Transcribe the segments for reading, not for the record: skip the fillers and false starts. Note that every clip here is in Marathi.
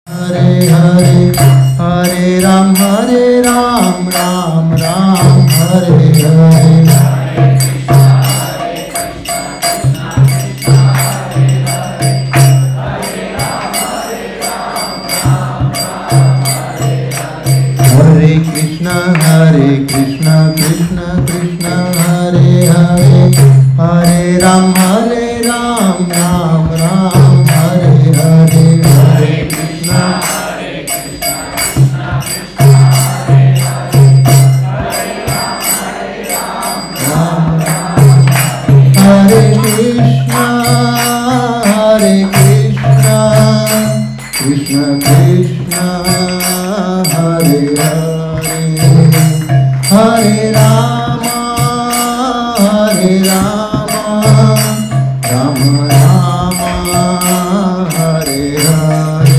हरे हरे हरे राम राम राम हरे हरे। हरे कृष्ण कृष्ण कृष्ण हरे हरे हरे राम राम राम हरे हरे। हरे कृष्ण हरे कृष्ण कृष्ण कृष्ण हरे हरे हरे राम राम राम हरे हरे।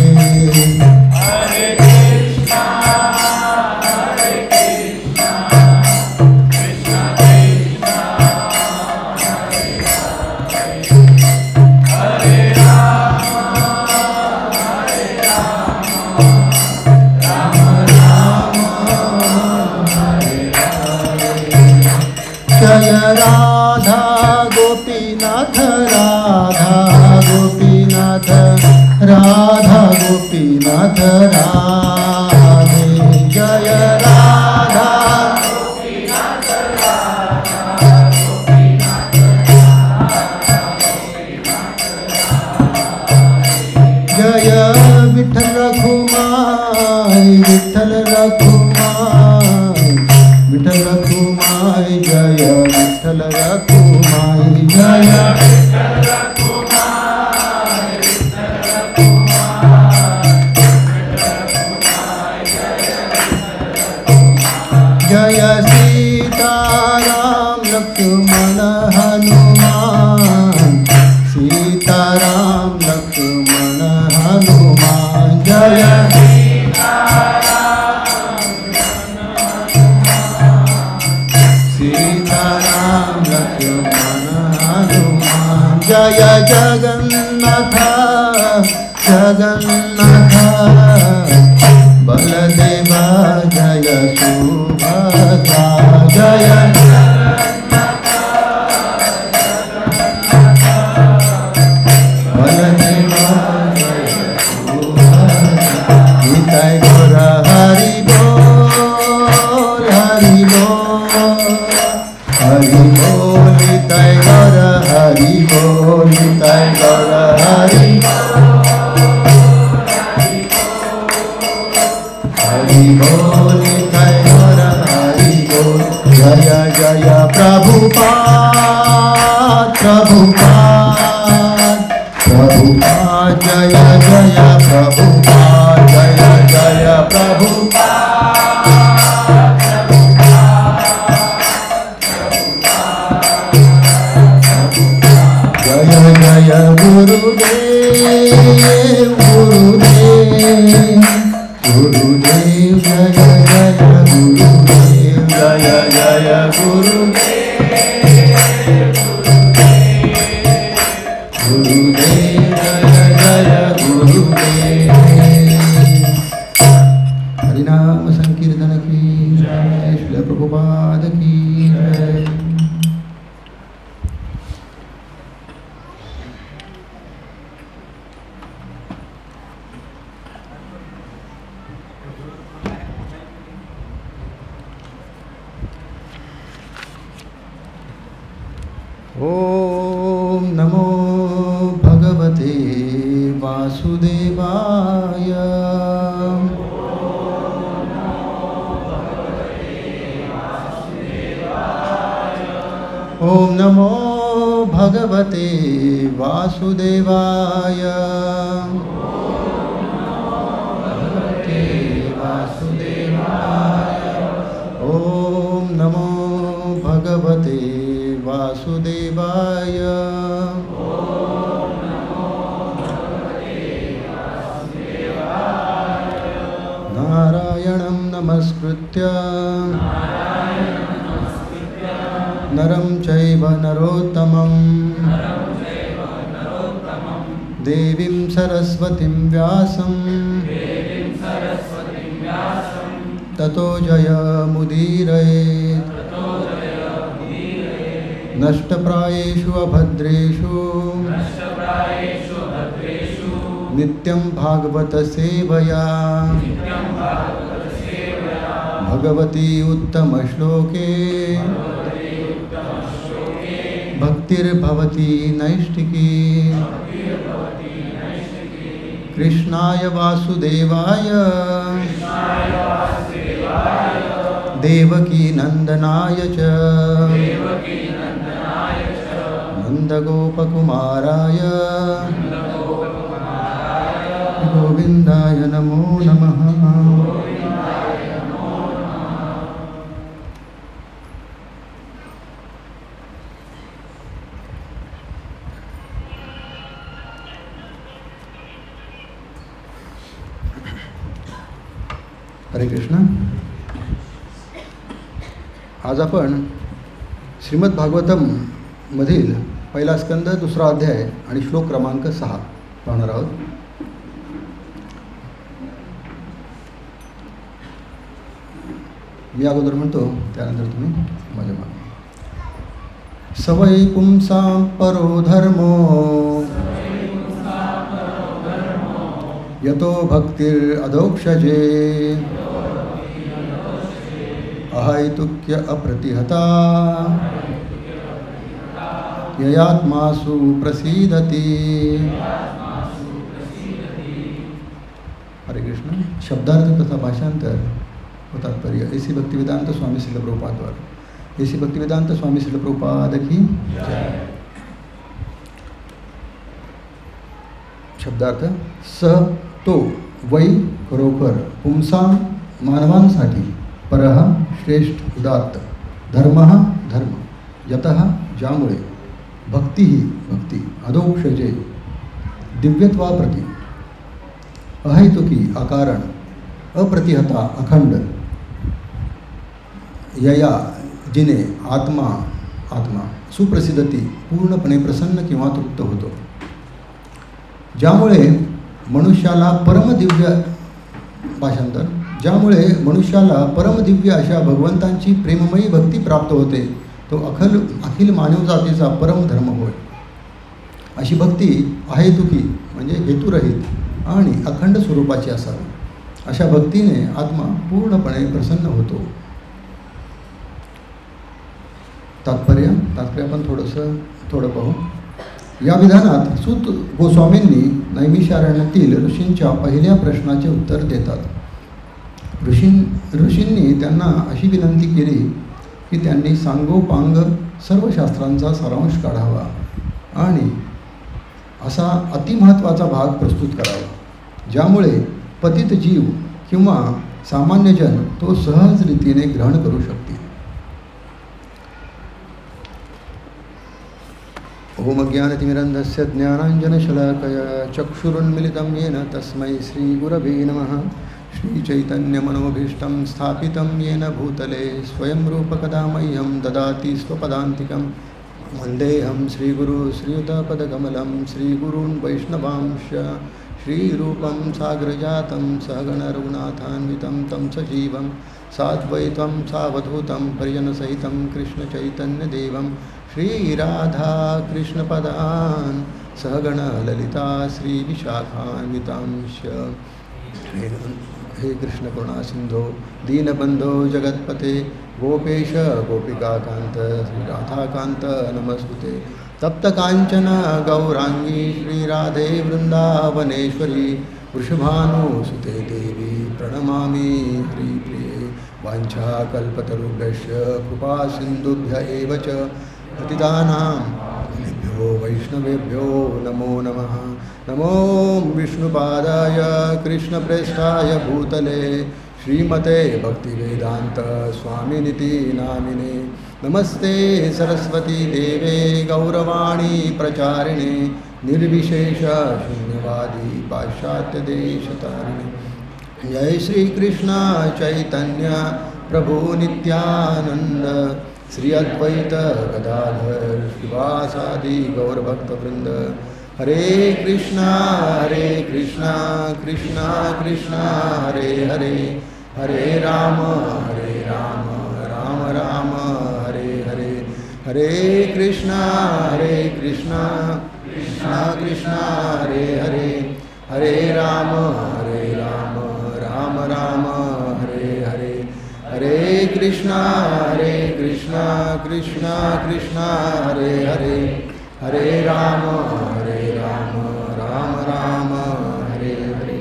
जय राधा गोपीनाथ राधा गोपीनाथ राधा गोपीनाथ राधे। जय राधा गोपीनाथ राधा गोपीनाथ जय विठ्ठल रखुमाई विठ्ठल रखुमाई विठ्ठल रखुमाई जय विठ्ठल रखुमाई जय विठ्ठल रखुमाई विठ्ठल रखुमाई जय सीताराम लक्ष्मण हनुमान सीताराम लक्ष्मण हनुमान जय सीताराम लक्ष्मण हनुमान जय जगन्नाथ जगन्नाथ बलदेवा जय सुभद्रा जय बलदेवा जय सुभद्रा। निताय गौर हरि बोल हरि बोल हरि बोल निताय गौर हरि बोल निताय गौर हरि हरि बोल निताय गौर हरि बोल। जय जय प्रभुपाद प्रभुपाद प्रभुपाद जय जय प्रभुपाद जय जय प्रभुपाद जय जय गुरुदेव गुरुदेव गुरुदेव जय जय गुरुदेव जय जय गुरुदेव गुरुदेव जय जय गुरुदेव। हरिनाम संकीर्तन की जय श्री प्रभुपाद की जय। ओम नमो भगवते वासुदेवाय। ओम नमो भगवते वासुदेवाय। भगवते वासुदेवाय। ओम नमो भगवते वासुदेवाय। नारायणं नमस्कृत्य नरं चैव नरोत्तमं देवीं सरस्वतीं व्यासं ततो जयमुदीरयेत् नष्टप्रायेषु अभद्रेषु नित्यं भागवत सेवया भगवती उत्तम श्लोके भक्तिर्भवती नैष्टिकी कृष्णाय वासुदेवाय देवकी नंदनाय च नंदगोपकुमाराय गोविंदाय नमो नमः। हरे कृष्ण। आज आपण श्रीमद भागवतम मधील पहिला स्कंद दुसरा अध्याय आणि श्लोक क्रमांक 6 पाहणार आहोत। मी अगोदर म्हणतो त्यानंतर तुम्ही माझ्या मागे। सवै पुंसां परो धर्मो यतो भक्तिर् अधोक्षजे अहैतुक्य अप्रतिहता ययात्मासु प्रसीदति। हरे कृष्ण। शब्दार्थ तथा भाषांतर व तात्पर्य एसी भक्तिवेदांत स्वामी श्रील प्रभुपाद द्वारा। एसी भक्तिवेदांत स्वामी श्रील प्रभुपाद की जय। शब्दार्थ स तो वै खरोखर पुंसा मानवांसाठी परः श्रेष्ठ उदात्त धर्मः धर्म यतः ज्यामुळे भक्ती ही भक्ती अधोक्षजे दिव्यत्वाप्रती अहैतुकी अकारण अप्रतिहता अखंड यया जिने आत्मा सुप्रसिद्धती पूर्णपणे प्रसन्न किंवा तृप्त होतो, ज्यामुळे मनुष्याला परमदिव्य भाषांतर ज्यामुळे मनुष्याला परमदिव्य अशा भगवंतांची प्रेममयी भक्ती प्राप्त होते, तो अखिल मानवजातीचा परमधर्म होय। अशी भक्ती अहेतुकी म्हणजे हेतुरहित आणि अखंड स्वरूपाची असावी। अशा भक्तीने आत्मा पूर्णपणे प्रसन्न होतो। तात्पर्य आपण थोडं पाहू। या विधानात सूत गोस्वामींनी नैमिषारण्यातील ऋषींच्या पहिल्या प्रश्नाचे उत्तर देतात। ऋषींनी त्यांना अशी विनंती केली की त्यांनी सांगोपांग सर्व शास्त्रांचा सारांश काढावा आणि असा अतिमहत्त्वाचा भाग प्रस्तुत करावा, ज्यामुळे पतित जीव किंवा सामान्यजन तो सहज रीतीने ग्रहण करू शकतील। ओम ज्ञानतिमिरन्धस्य ज्ञानाञ्जनशलाकया चक्षुरुन्मिलितं येन तस्मै श्रीगुरवे नमः। श्रीचैतन्यमनोभीष्टं स्थापितं येन भूतले स्वयं रूपकदा मह्यं ददाति स्वपदान्तिकं। वन्देऽहं श्रीगुरु श्रीयुतपदकमलं श्रीगुरून् वैष्णवांश श्रीरूपं साग्रजातं सहगणरघुनाथान्वितं तं सजीवं साद्वैतं सावधूतं परिजनसहितं कृष्णचैतन्यदेवं श्रीराधाकृष्णपदान् सहगणललिता श्रीविशाखान्वितांश्च। हे कृष्ण करुणा सिंधो दीनबंधो जगत्पते गोपेश गोपिकाकांत श्रीराधाकांत नमस्तुते। तप्त कांचन गौरांगी श्रीराधे वृंदावनेश्वरी वृषभानुसुते देवी प्रणमामि हरिप्रिये। वाञ्छाकल्पतरुभ्यश्च कृपा सिन्धुभ्य एव च पतितानां वैष्णवेभ्यो नमो नमः। नमो विष्णुपादाय कृष्णप्रेष्ठाय भूतले श्रीमते भक्तिवेदांत स्वामिनिति नामिने। नमस्ते सरस्वती देवे गौरवाणी प्रचारिणे निर्विशेष शून्यवादी पाश्चात्यदेशतारिणे। जय श्री कृष्ण चैतन्य प्रभु नित्यानंद श्री अद्वैत गदाधर श्रीवासादि गौरभक्तवृंद। हरे कृष्णा कृष्णा कृष्णा हरे हरे हरे राम राम राम हरे हरे, हरे कृष्णा कृष्णा कृष्णा हरे हरे, हरे राम राम राम हरे हरे, हरे कृष्णा कृष्णा कृष्णा हरे हरे, हरे राम राम राम हरे हरे।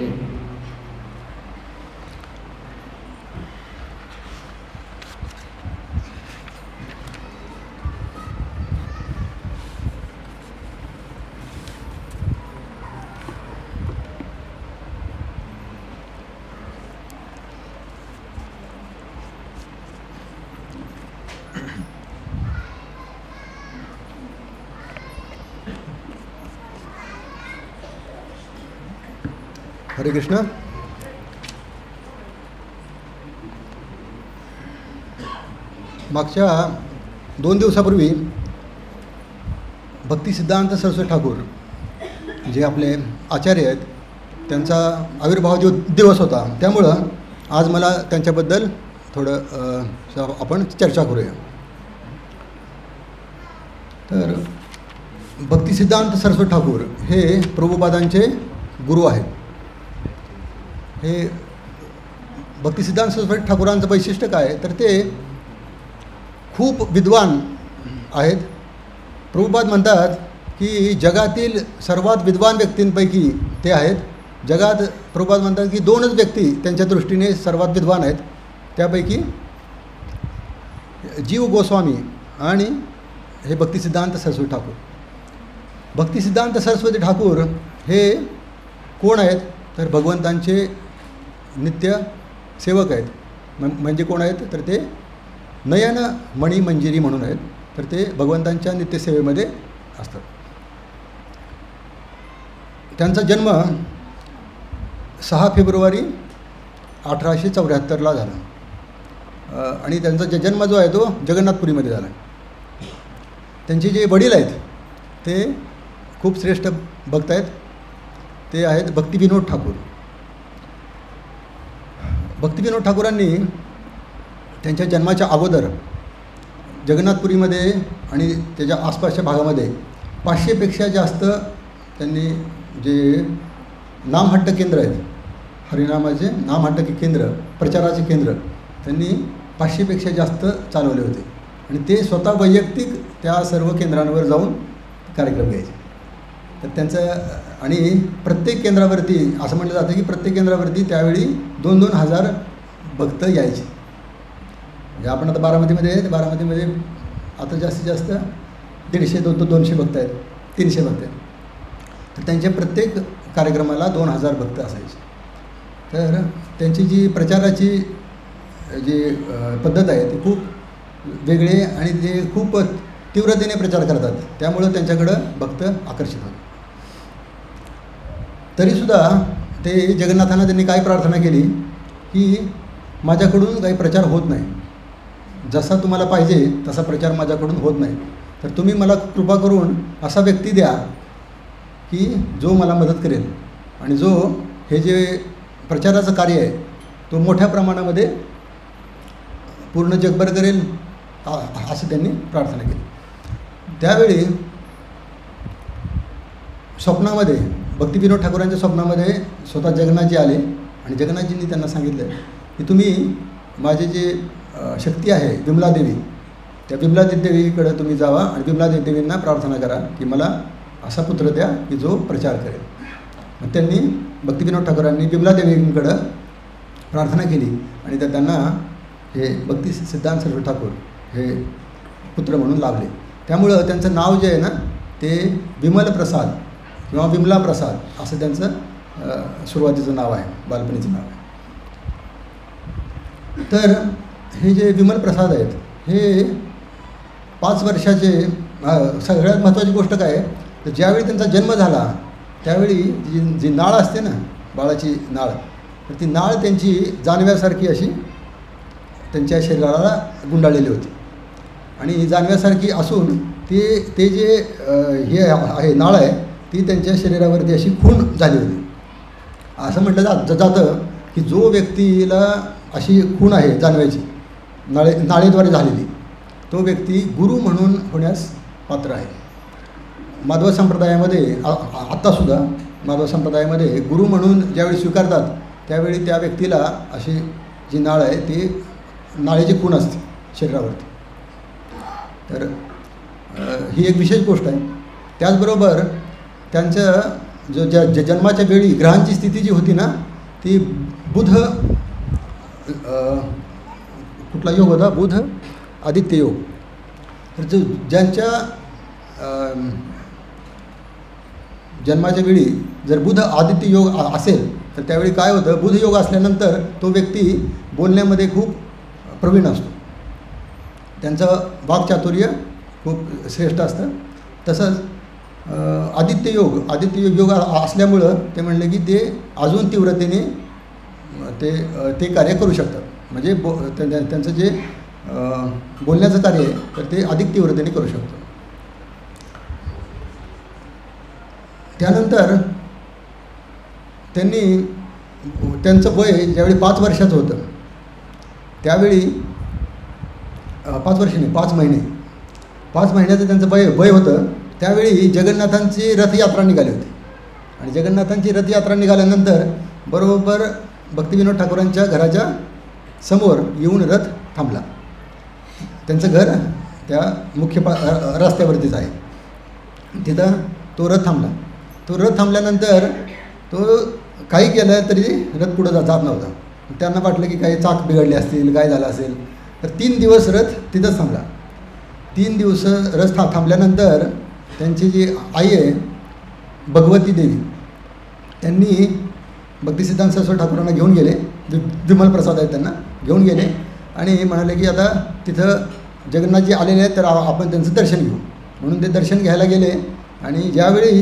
हरे कृष्ण। मागच्या 2 दिवसापूर्वी भक्ती सिद्धांत सरस्वती ठाकूर जे आपले आचार्य आहेत त्यांचा आविर्भाव दिवस होता, त्यामुळं आज मला त्यांच्याबद्दल थोडं आपण चर्चा करूया। तर भक्ती सिद्धांत सरस्वती ठाकूर हे प्रभुपादांचे गुरु आहेत। हे भक्ती सिद्धांत सरस्वती ठाकूरांचं वैशिष्ट्य काय तर ते खूप विद्वान आहेत। प्रभुपाद म्हणतात की जगातील सर्वात विद्वान व्यक्तींपैकी ते आहेत। जगात प्रभुपाद म्हणतात की 2च व्यक्ती त्यांच्या दृष्टीने सर्वात विद्वान आहेत, त्यापैकी जीव गोस्वामी आणि हे भक्ती सिद्धांत सरस्वती ठाकूर। भक्ती सिद्धांत सरस्वती ठाकूर हे कोण आहेत तर भगवंतांचे नित्य सेवक आहेत। म्हणजे कोण आहेत तर ते नयन मणी मंजिरी म्हणून आहेत, तर ते भगवंतांच्या नित्यसेवेमध्ये असतात। त्यांचा जन्म 6 फेब्रुवारी 1874ला झाला आणि त्यांचा जन्म जो आहे तो जगन्नाथपुरीमध्ये झाला। त्यांचे जे वडील आहेत ते खूप श्रेष्ठ भक्त आहेत, ते आहेत भक्तिविनोद ठाकूर। भक्तिविनोद ठाकूरांनी त्यांच्या जन्माच्या अगोदर जगन्नाथपुरीमध्ये आणि त्याच्या आसपासच्या भागामध्ये 500पेक्षा जास्त त्यांनी जे नामहट्ट केंद्र आहेत, हरिनामाचे नामहट्ट केंद्र, प्रचाराचे केंद्र त्यांनी 500पेक्षा जास्त चालवले होते आणि ते स्वतः वैयक्तिक त्या सर्व केंद्रांवर जाऊन कार्यक्रम घ्यायचे। तर त्यांचं आणि प्रत्येक केंद्रावरती असं म्हटलं जातं की प्रत्येक केंद्रावरती त्यावेळी 2-2 हजार भक्त यायचे। म्हणजे आपण आता बारामतीमध्ये आहे, बारामतीमध्ये आता जास्तीत जास्त 150-200 भक्त आहेत, 300 भक्त आहेत। तर त्यांच्या प्रत्येक कार्यक्रमाला 2000 भक्त असायचे। तर त्यांची जी प्रचाराची जी पद्धत आहे ती खूप वेगळी आणि ते खूप तीव्रतेने प्रचार करतात, त्यामुळं त्यांच्याकडं भक्त आकर्षित होतात। तरीसुद्धा ते जगन्नाथांना त्यांनी काय प्रार्थना केली की माझ्याकडून काही प्रचार होत नाही, जसा तुम्हाला पाहिजे तसा प्रचार माझ्याकडून होत नाही, तर तुम्ही मला कृपा करून असा व्यक्ती द्या की जो मला मदत करेल आणि जो हे जे प्रचाराचं कार्य आहे तो मोठ्या प्रमाणामध्ये पूर्ण जगभर करेल असं त्यांनी प्रार्थना केली। त्यावेळी स्वप्नामध्ये भक्तिविनोद ठाकूरांच्या स्वप्नामध्ये स्वतः जगन्नाथजी आले आणि जगन्नाथजींनी त्यांना सांगितलं की तुम्ही माझे जे शक्ती आहे विमलादेवी, त्या विमलादेवीकडे तुम्ही जावा आणि विमलादेवींना प्रार्थना करा की मला असा पुत्र द्या की जो प्रचार करेल। मग त्यांनी भक्तिविनोद ठाकूरांनी विमलादेवींकडं प्रार्थना केली आणि त्यांना हे भक्ती सिद्धांत सरस्वती ठाकूर हे पुत्र म्हणून लाभले। त्यामुळं त्यांचं नाव जे आहे ना ते विमल प्रसाद किंवा विमला प्रसाद असं त्यांचं सुरुवातीचं नाव आहे, बालपणीचं नाव आहे। तर हे जे विमल प्रसाद आहेत हे 5 वर्षाचे, सगळ्यात महत्त्वाची गोष्ट काय आहे तर ज्यावेळी त्यांचा जन्म झाला त्यावेळी जी नाळ असते ना बाळाची नाळ, तर ती नाळ त्यांची जानव्यासारखी अशी त्यांच्या शरीराला गुंडाळलेली होती आणि जानव्यासारखी असून ते जे हे आहे नाळ आहे ती त्यांच्या शरीरावरती अशी खूण झाली होती। असं म्हटलं जातं की की जो व्यक्तीला अशी खूण आहे जाणवायची नाळेद्वारे झालेली, तो व्यक्ती गुरु म्हणून होण्यास पात्र आहे. माधव संप्रदायामध्ये आत्तासुद्धा माधव संप्रदायामध्ये गुरु म्हणून ज्यावेळी स्वीकारतात त्यावेळी त्या व्यक्तीला अशी जी नाळ आहे ती नाळेची खूण असते शरीरावरती. तर ही एक विशेष गोष्ट आहे. त्याचबरोबर त्यांचं जन्माच्या वेळी ग्रहांची स्थिती जी होती ना ती बुध कुठला योग होता, बुध आदित्य योग. तर जो ज्यांच्या जन्माच्या वेळी जर बुध आदित्य योग असेल तर त्यावेळी काय होतं, बुध योग असल्यानंतर तो व्यक्ती बोलण्यामध्ये खूप प्रवीण असतो, त्यांचं वाक्चातुर्य खूप श्रेष्ठ असतं. तसंच आदित्य योग असल्यामुळं ते म्हणले की ते अजून तीव्रतेने ते कार्य करू शकतात. म्हणजे त्यांचं जे बोलण्याचं कार्य आहे तर ते अधिक तीव्रतेने करू शकतो. त्यानंतर त्यांचं वय ज्यावेळी 5 वर्षाचं होतं त्यावेळी 5 वर्ष नाही 5 महिने 5 महिन्याचं त्यांचं वय होतं. त्यावेळी जगन्नाथांची रथयात्रा निघाली होती आणि जगन्नाथांची रथयात्रा निघाल्यानंतर बरोबर भक्तिविनोद ठाकूरांच्या घराच्या समोर येऊन रथ थांबला. त्यांचं घर त्या मुख्य रस्त्यावरतीच आहे. तिथं तो रथ थांबला. तो रथ थांबल्यानंतर तो काही केलं तरी रथ पुढं जात नव्हता. त्यांना वाटलं की काही चाक बिघडले असतील, काय झालं असेल. तर 3 दिवस रथ तिथंच थांबला. 3 दिवस रथ थांबल्यानंतर त्यांची जी आई आहे भगवती देवी त्यांनी भक्तिसिद्धांत सरस्वती ठाकूरांना घेऊन गेले, विमल प्रसाद आहेत त्यांना घेऊन गेले आणि म्हणाले की आता तिथं जगन्नाथजी आलेले आहेत तर आपण त्यांचं दर्शन घेऊ. म्हणून ते दर्शन घ्यायला गेले आणि ज्यावेळी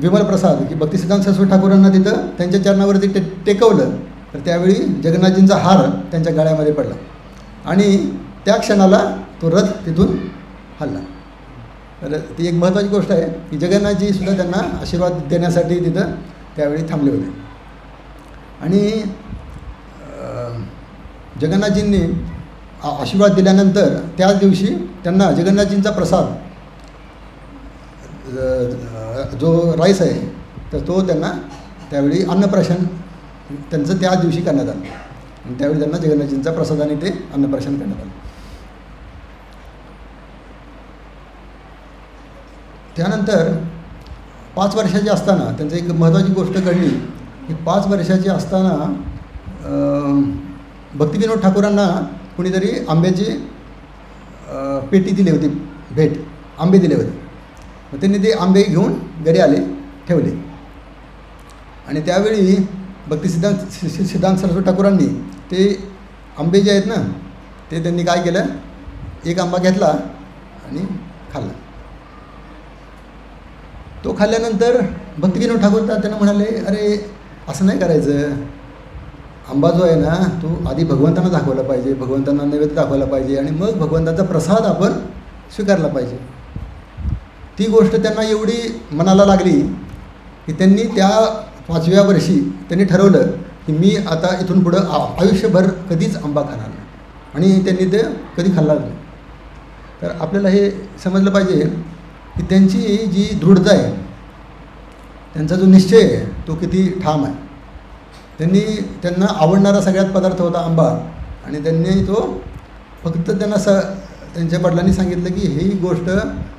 विमल प्रसाद की भक्तिसिद्धांत सरस्वती ठाकूरांना तिथं त्यांच्या चरणावरती टेकवलं तर त्यावेळी जगन्नाथजींचा हार त्यांच्या गळ्यामध्ये पडला आणि त्या क्षणाला तो रथ तिथून हलला. तर ती एक महत्त्वाची गोष्ट आहे की जगन्नाथजीसुद्धा त्यांना आशीर्वाद देण्यासाठी तिथं त्यावेळी थांबले होते. आणि जगन्नाथजींनी आशीर्वाद दिल्यानंतर त्याच दिवशी त्यांना जगन्नाथजींचा प्रसाद जो राईस आहे तर तो त्यांना त्यावेळी अन्नप्राशन त्यांचं त्याच दिवशी करण्यात आलं आणि त्यावेळी त्यांना जगन्नाथजींचा प्रसादाने ते अन्नप्राशन करण्यात आलं. त्यानंतर 5 वर्षाचे असताना त्यांचं एक महत्त्वाची गोष्ट घडली की 5 वर्षाची असताना भक्तिविनोद ठाकूरांना कुणीतरी आंब्याची पेटी दिली होती, भेट आंबे दिले होते. मग त्यांनी ते आंबे घेऊन घरी आले, ठेवले आणि त्यावेळी सिद्धांत सरस्वती ठाकूरांनी ते आंबे जे आहेत ना ते त्यांनी काय केलं, एक आंबा घेतला आणि खाल्ला. तो खाल्ल्यानंतर भक्तिविनोद ठाकूर त्यांना म्हणाले, अरे असं नाही करायचं, आंबा जो आहे ना तो आधी भगवंतांना दाखवला पाहिजे, भगवंतांना नैवेद्य दाखवला पाहिजे आणि मग भगवंताचा प्रसाद आपण स्वीकारला पाहिजे. ती गोष्ट त्यांना एवढी मनाला लागली की त्यांनी त्या 5व्या वर्षी त्यांनी ठरवलं की मी आता इथून पुढं आयुष्यभर कधीच आंबा खाणार नाही आणि त्यांनी ते कधी खाल्ला नाही. तर आपल्याला हे समजलं पाहिजे की त्यांची जी दृढता आहे, त्यांचा जो निश्चय आहे तो किती ठाम आहे. त्यांना आवडणारा सगळ्यात पदार्थ होता आंबा आणि त्यांनी तो फक्त त्यांच्या वडिलांनी सांगितलं की ही गोष्ट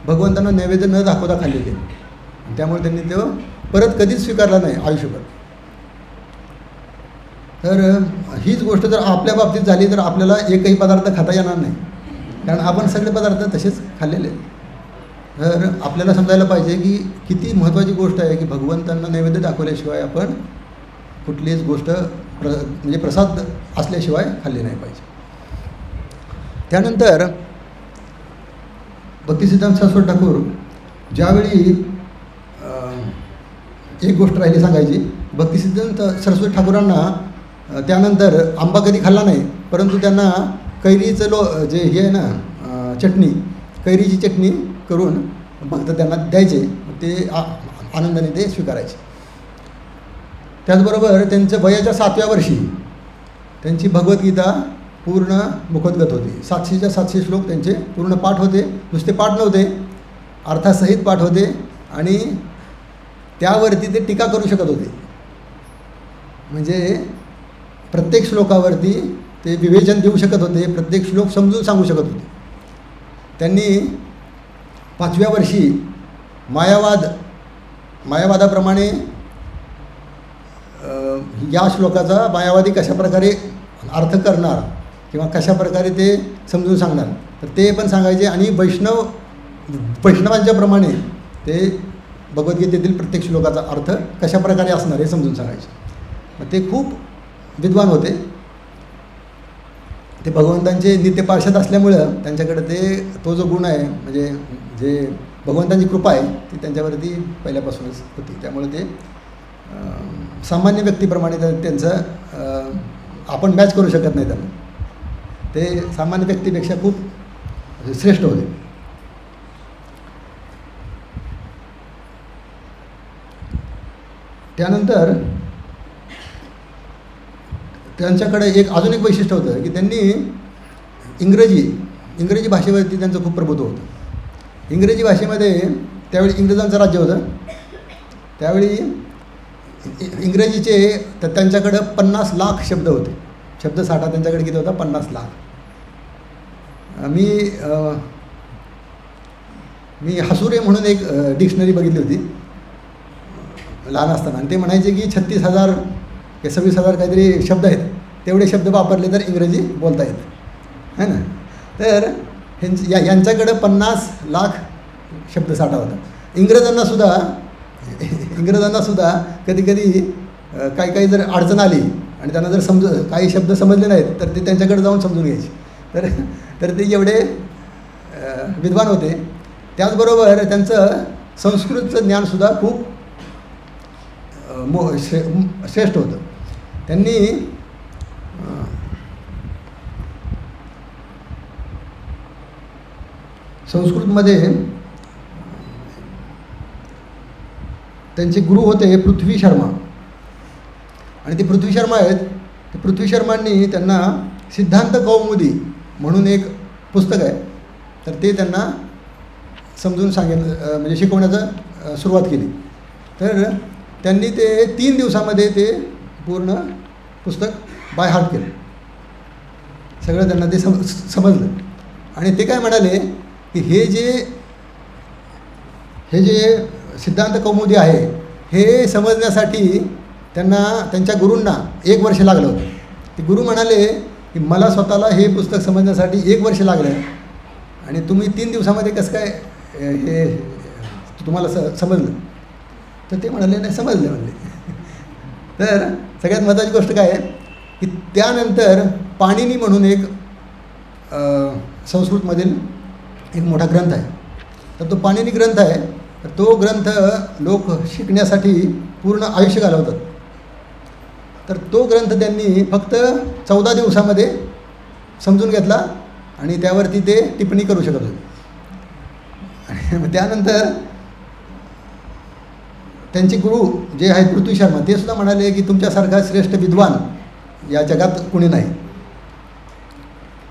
भगवंतांना नैवेद्य न दाखवता खाल्लेली आहे. त्यामुळे त्यांनी तो परत कधीच स्वीकारला नाही आयुष्यभर. तर हीच गोष्ट जर आपल्या बाबतीत झाली तर आपल्याला एकही पदार्थ खाता येणार नाही, कारण आपण सगळे पदार्थ तसेच खाल्लेले आहेत. तर आपल्याला समजायला पाहिजे की किती महत्त्वाची गोष्ट आहे की भगवंतांना नैवेद्य दाखवल्याशिवाय आपण कुठलीच गोष्ट म्हणजे प्रसाद असल्याशिवाय खाल्ली नाही पाहिजे. त्यानंतर भक्तिसिद्धांत सरस्वती ठाकूर ज्यावेळी एक गोष्ट राहिली सांगायची, भक्तिसिद्धांत सरस्वती ठाकूरांना त्यानंतर आंबा कधी खाल्ला नाही, परंतु त्यांना कैरीचं जे हे आहे ना चटणी, कैरीची चटणी करून भक्त त्यांना द्यायचे, ते आनंदाने ते स्वीकारायचे. त्याचबरोबर त्यांचं वयाच्या 7व्या वर्षी त्यांची भगवद्गीता पूर्ण मुखोद्गत होती. 700च्या 700 श्लोक त्यांचे पूर्ण पाठ होते. नुसते पाठ नव्हते, अर्थासहित पाठ होते आणि त्यावरती ते टीका करू शकत होते. म्हणजे प्रत्येक श्लोकावरती ते विवेचन देऊ शकत होते, प्रत्येक श्लोक समजून सांगू शकत होते. त्यांनी 5व्या वर्षी मायावादाप्रमाणे या श्लोकाचा मायावादी कशाप्रकारे अर्थ करणार किंवा कशाप्रकारे ते समजून सांगणार तर ते पण सांगायचे. आणि वैष्णवांच्या प्रमाणे ते भगवद्गीतेतील प्रत्येक श्लोकाचा अर्थ कशाप्रकारे असणार हे समजून सांगायचे. मग ते खूप विद्वान होते. ते भगवंतांचे नित्य पार्षद असल्यामुळं त्यांच्याकडे तो जो गुण आहे म्हणजे जे भगवंतांची कृपा आहे ती त्यांच्यावरती पहिल्यापासूनच होती. त्यामुळे ते सामान्य व्यक्तीप्रमाणे त्यांचं आपण मॅच करू शकत नाही त्यांना. ते सामान्य व्यक्तीपेक्षा खूप श्रेष्ठ होते. त्यानंतर त्यांच्याकडे अजून एक वैशिष्ट्य होतं की त्यांनी इंग्रजी भाषेवरती त्यांचं खूप प्रभुत्व होतं. इंग्रजी भाषेमध्ये त्यावेळी इंग्रजांचं राज्य होतं. त्यावेळी इंग्रजीचे तर त्यांच्याकडं 50 लाख शब्द होते. शब्दसाठा त्यांच्याकडे किती होता? 50 लाख. मी हसुरे म्हणून एक डिक्शनरी बघितली होती लहान असताना आणि ते म्हणायचे की 36,000 हे 26,000 काहीतरी शब्द आहेत, तेवढे शब्द वापरले तर इंग्रजी बोलता येतं है ना. तर यांच्याकडं 50 लाख शब्दसाठा होता. इंग्रजांनासुद्धा कधी काही जर अडचण आली आणि त्यांना जर काही शब्द समजले नाहीत तर ते त्यांच्याकडे जाऊन समजून घ्यायचे. तर ते एवढे विद्वान होते. त्याचबरोबर त्यांचं संस्कृतचं ज्ञानसुद्धा खूप श्रेष्ठ होतं. त्यांनी संस्कृतमध्ये त्यांचे गुरु होते पृथ्वी शर्मा आणि ते पृथ्वी शर्मा आहेत. ते पृथ्वी शर्मांनी त्यांना सिद्धांत कौमुदी म्हणून एक पुस्तक आहे तर ते त्यांना समजून म्हणजे शिकवण्याचं सुरुवात केली. तर त्यांनी ते 3 दिवसामध्ये ते पूर्ण पुस्तक बाय हार्ट केलं. सगळं त्यांना ते समजलं आणि ते काय म्हणाले की हे जे सिद्धांत कौमुदी आहे हे समजण्यासाठी त्यांच्या गुरूंना 1 वर्ष लागलं होतं. ते गुरु म्हणाले की मला स्वतःला हे पुस्तक समजण्यासाठी 1 वर्ष लागलं आणि तुम्ही 3 दिवसामध्ये कसं काय हे तुम्हाला समजलं. तर ते म्हणाले नाही समजलं म्हणले. तर सगळ्यात महत्त्वाची गोष्ट काय आहे की त्यानंतर पाणिनी म्हणून एक संस्कृतमधील एक मोठा ग्रंथ आहे. तर तो पाणिनी ग्रंथ आहे. तर तो ग्रंथ लोक शिकण्यासाठी पूर्ण आयुष्य घालवतात. तर तो ग्रंथ त्यांनी फक्त 14 दिवसामध्ये समजून घेतला आणि त्यावरती ते टिप्पणी करू शकत होते. आणि त्यानंतर त्यांचे गुरु जे आहेत पृथ्वी शर्मा ते सुद्धा म्हणाले की तुमच्यासारखा श्रेष्ठ विद्वान या जगात कुणी नाही.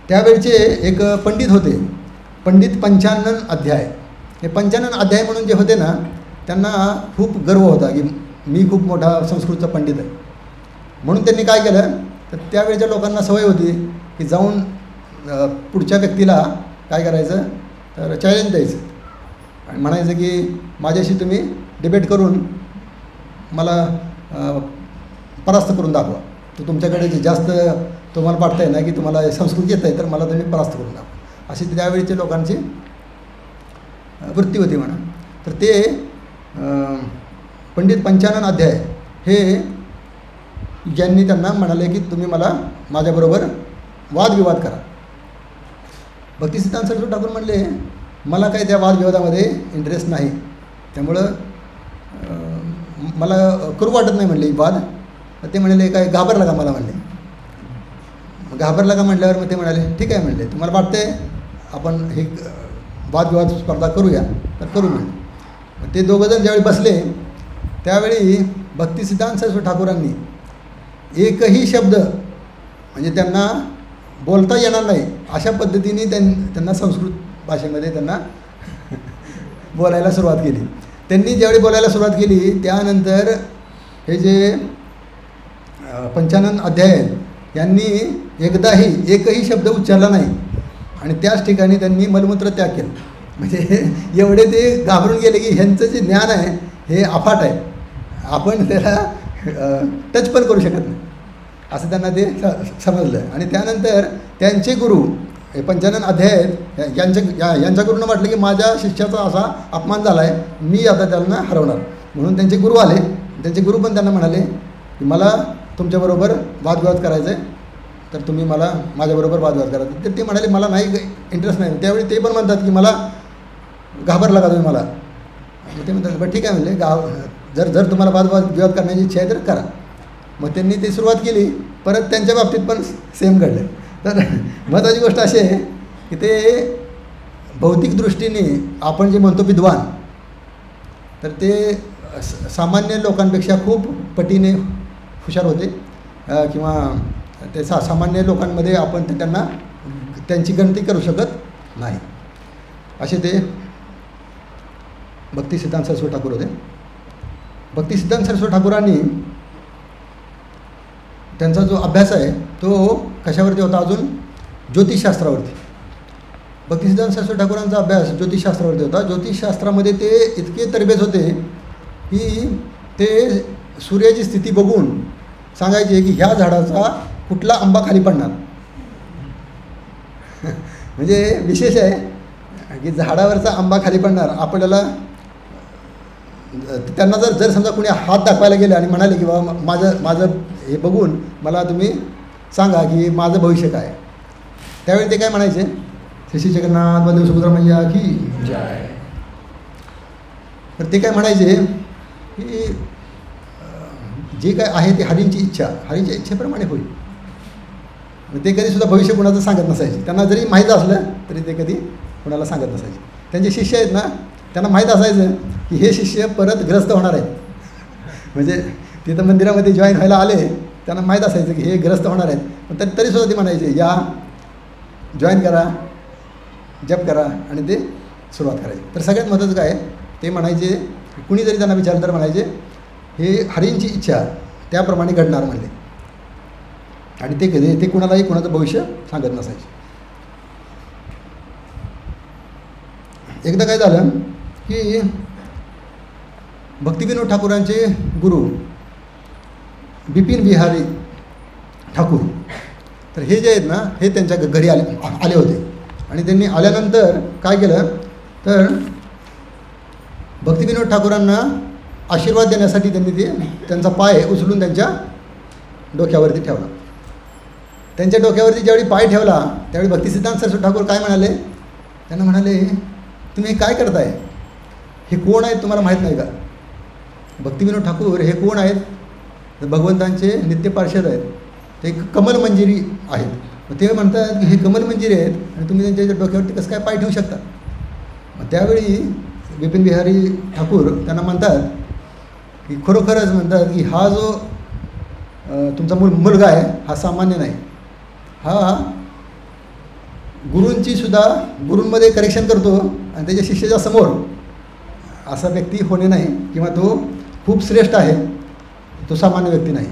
त्यावेळचे एक पंडित होते, पंडित पंचानन अध्याय. हे पंचानन अध्याय म्हणून जे होते ना त्यांना खूप गर्व होता की मी खूप मोठा संस्कृतचा पंडित आहे. म्हणून त्यांनी काय केलं तर त्यावेळच्या लोकांना सवय होती की जाऊन पुढच्या व्यक्तीला काय करायचं तर चॅलेंज द्यायचं आणि म्हणायचं की माझ्याशी तुम्ही डिबेट करून मला परास्त करून दाखवा. तो तुमच्याकडे जे जास्त तुम्हाला वाटतं आहे ना की तुम्हाला संस्कृत येत आहे तर मला तुम्ही परास्त करून दाखवा. अशी त्यावेळीच्या लोकांची वृत्ती होती म्हणा. तर ते पंडित पंचानन अध्याय हे ज्यांनी त्यांना म्हणाले की तुम्ही माझ्याबरोबर वादविवाद करा. भक्तिसिद्धांत सरस्वती ठाकूर म्हणले मला काही त्या वादविवादामध्ये इंटरेस्ट नाही, त्यामुळं मला करू वाटत नाही म्हणले वाद. ते म्हणाले काय घाबरला का मला म्हणले. घाबरला का म्हटल्यावर मग ते म्हणाले ठीक आहे म्हणले तुम्हाला वाटते आपण हे वादविवाद स्पर्धा करूया तर करू म्हणले. ते दोघंजण ज्यावेळी बसले त्यावेळी भक्तिसिद्धांत सरस्वती ठाकूरांनी एकही शब्द म्हणजे त्यांना बोलता येणार नाही अशा पद्धतीने त्यांना संस्कृत भाषेमध्ये त्यांना बोलायला सुरुवात केली. त्यांनी ज्यावेळी बोलायला सुरुवात केली त्यानंतर हे जे 95 अध्याय आहेत यांनी एकही शब्द उच्चारला नाही आणि त्याच ठिकाणी त्यांनी मलमूत्र त्याग केला. म्हणजे एवढे ते घाबरून गेले की ह्यांचं जे ज्ञान आहे हे अफाट आहे, आपण त्याला टच पण करू शकत नाही असं त्यांना ते समजलं. आणि त्यानंतर त्यांचे गुरु हे 95 अध्याय आहेत यांच्या गुरुनं म्हटलं की माझ्या शिष्याचा असा अपमान झाला आहे, मी आता त्यांना हरवणार. म्हणून त्यांचे गुरु आले. त्यांचे गुरु पण त्यांना म्हणाले की मला तुमच्याबरोबर वादविवाद करायचा आहे, तर तुम्ही मला माझ्याबरोबर वादविवाद करायचा. तर ते म्हणाले मला नाही इंटरेस्ट नाही. त्यावेळी ते पण म्हणतात की मला घाबरला का तुम्ही मला. मग ते म्हणतात बरं ठीक आहे म्हणले, जर तुम्हाला वादविवाद करण्याची इच्छा आहे तर करा. मग त्यांनी ती सुरुवात केली. परत त्यांच्या बाबतीत पण सेम घडलं. तर महत्त्वाची गोष्ट अशी आहे की ते भौतिक दृष्टीने आपण जे म्हणतो विद्वान, तर ते सामान्य लोकांपेक्षा खूप पटीने हुशार होते किंवा ते सामान्य लोकांमध्ये आपण त्यांना त्यांची गणती करू शकत नाही असे ते भक्तिसिद्धांत सरस्वती ठाकूर होते. भक्तिसिद्धांत सरस्वती ठाकूरांनी त्यांचा जो अभ्यास आहे तो कशावरती होता, अजून ज्योतिषशास्त्रावरती. भक्तिसिद्धांत सरस्वती ठाकूरांचा अभ्यास ज्योतिषशास्त्रावरती होता. ज्योतिषशास्त्रामध्ये ते इतके तरबेज होते की ते सूर्याची स्थिती बघून सांगायचे की ह्या झाडाचा कुठला आंबा खाली पडणार. म्हणजे विशेष आहे की झाडावरचा आंबा खाली पडणार. आपल्याला त्यांना जर समजा कोणी हात दाखवायला गेले आणि म्हणाले की बाबा माझं हे बघून मला तुम्ही सांगा की माझं भविष्य काय, त्यावेळी ते काय म्हणायचे, श्री जगन्नाथ बलदेव सुभद्रा की जय. तर ते काय म्हणायचे की जे काय आहे ते हरींची हरींच्या इच्छेप्रमाणे होईल. ते कधीसुद्धा भविष्य कुणाचं सांगत नसायचे. त्यांना जरी माहीत असलं तरी ते कधी कुणाला सांगत नसायचे. त्यांचे शिष्य आहेत ना, त्यांना माहीत असायचं की हे शिष्य परत ग्रस्त होणार आहेत. म्हणजे तिथं मंदिरामध्ये जॉईन व्हायला आले त्यांना माहीत असायचं की हे ग्रस्त होणार आहेत, पण तरीसुद्धा ते म्हणायचे या जॉईन करा, जप करा आणि ते सुरुवात करायची. तर सगळ्यात महत्त्वाचं काय ते म्हणायचे, कुणी जरी त्यांना विचारलं तर म्हणायचे हे हरींची इच्छा त्याप्रमाणे घडणार म्हणले. आणि ते कुणालाही कुणाचं भविष्य सांगत नसायचे. एकदा काय झालं की भक्तिविनोद ठाकूरांचे गुरु बिपिन बिहारी ठाकूर, तर हे जे आहेत ना हे त्यांच्या घरी आले होते. आणि त्यांनी आल्यानंतर काय केलं तर भक्तिविनोद ठाकूरांना आशीर्वाद देण्यासाठी त्यांनी त्यांचा पाय उचलून त्यांच्या डोक्यावरती ठेवला. त्यांच्या डोक्यावरती ज्यावेळी पाय ठेवला त्यावेळी भक्तिसिद्धांत सरस्वती ठाकूर काय म्हणाले, त्यांना म्हणाले तुम्ही हे काय करताय, हे कोण आहेत तुम्हाला माहीत नाही का. भक्तिविनोद ठाकूर हे कोण आहेत, तर भगवंतांचे नित्य पार्षद आहेत. ते कमल मंजिरी आहेत. मग ते म्हणतात की हे कमल मंजिरी आहेत आणि तुम्ही त्यांच्या डोक्यावरती कसं काय पाय ठेवू शकता. मग त्यावेळी बिपिन बिहारी ठाकूर त्यांना म्हणतात की खरोखरच म्हणतात की हा जो तुमचा मुलगा आहे हा सामान्य नाही, हा गुरूंमध्ये करेक्शन करतो आणि त्याच्या शिष्याच्या समोर असा व्यक्ती होणे नाही किंवा तो खूप श्रेष्ठ आहे, तो सामान्य व्यक्ती नाही.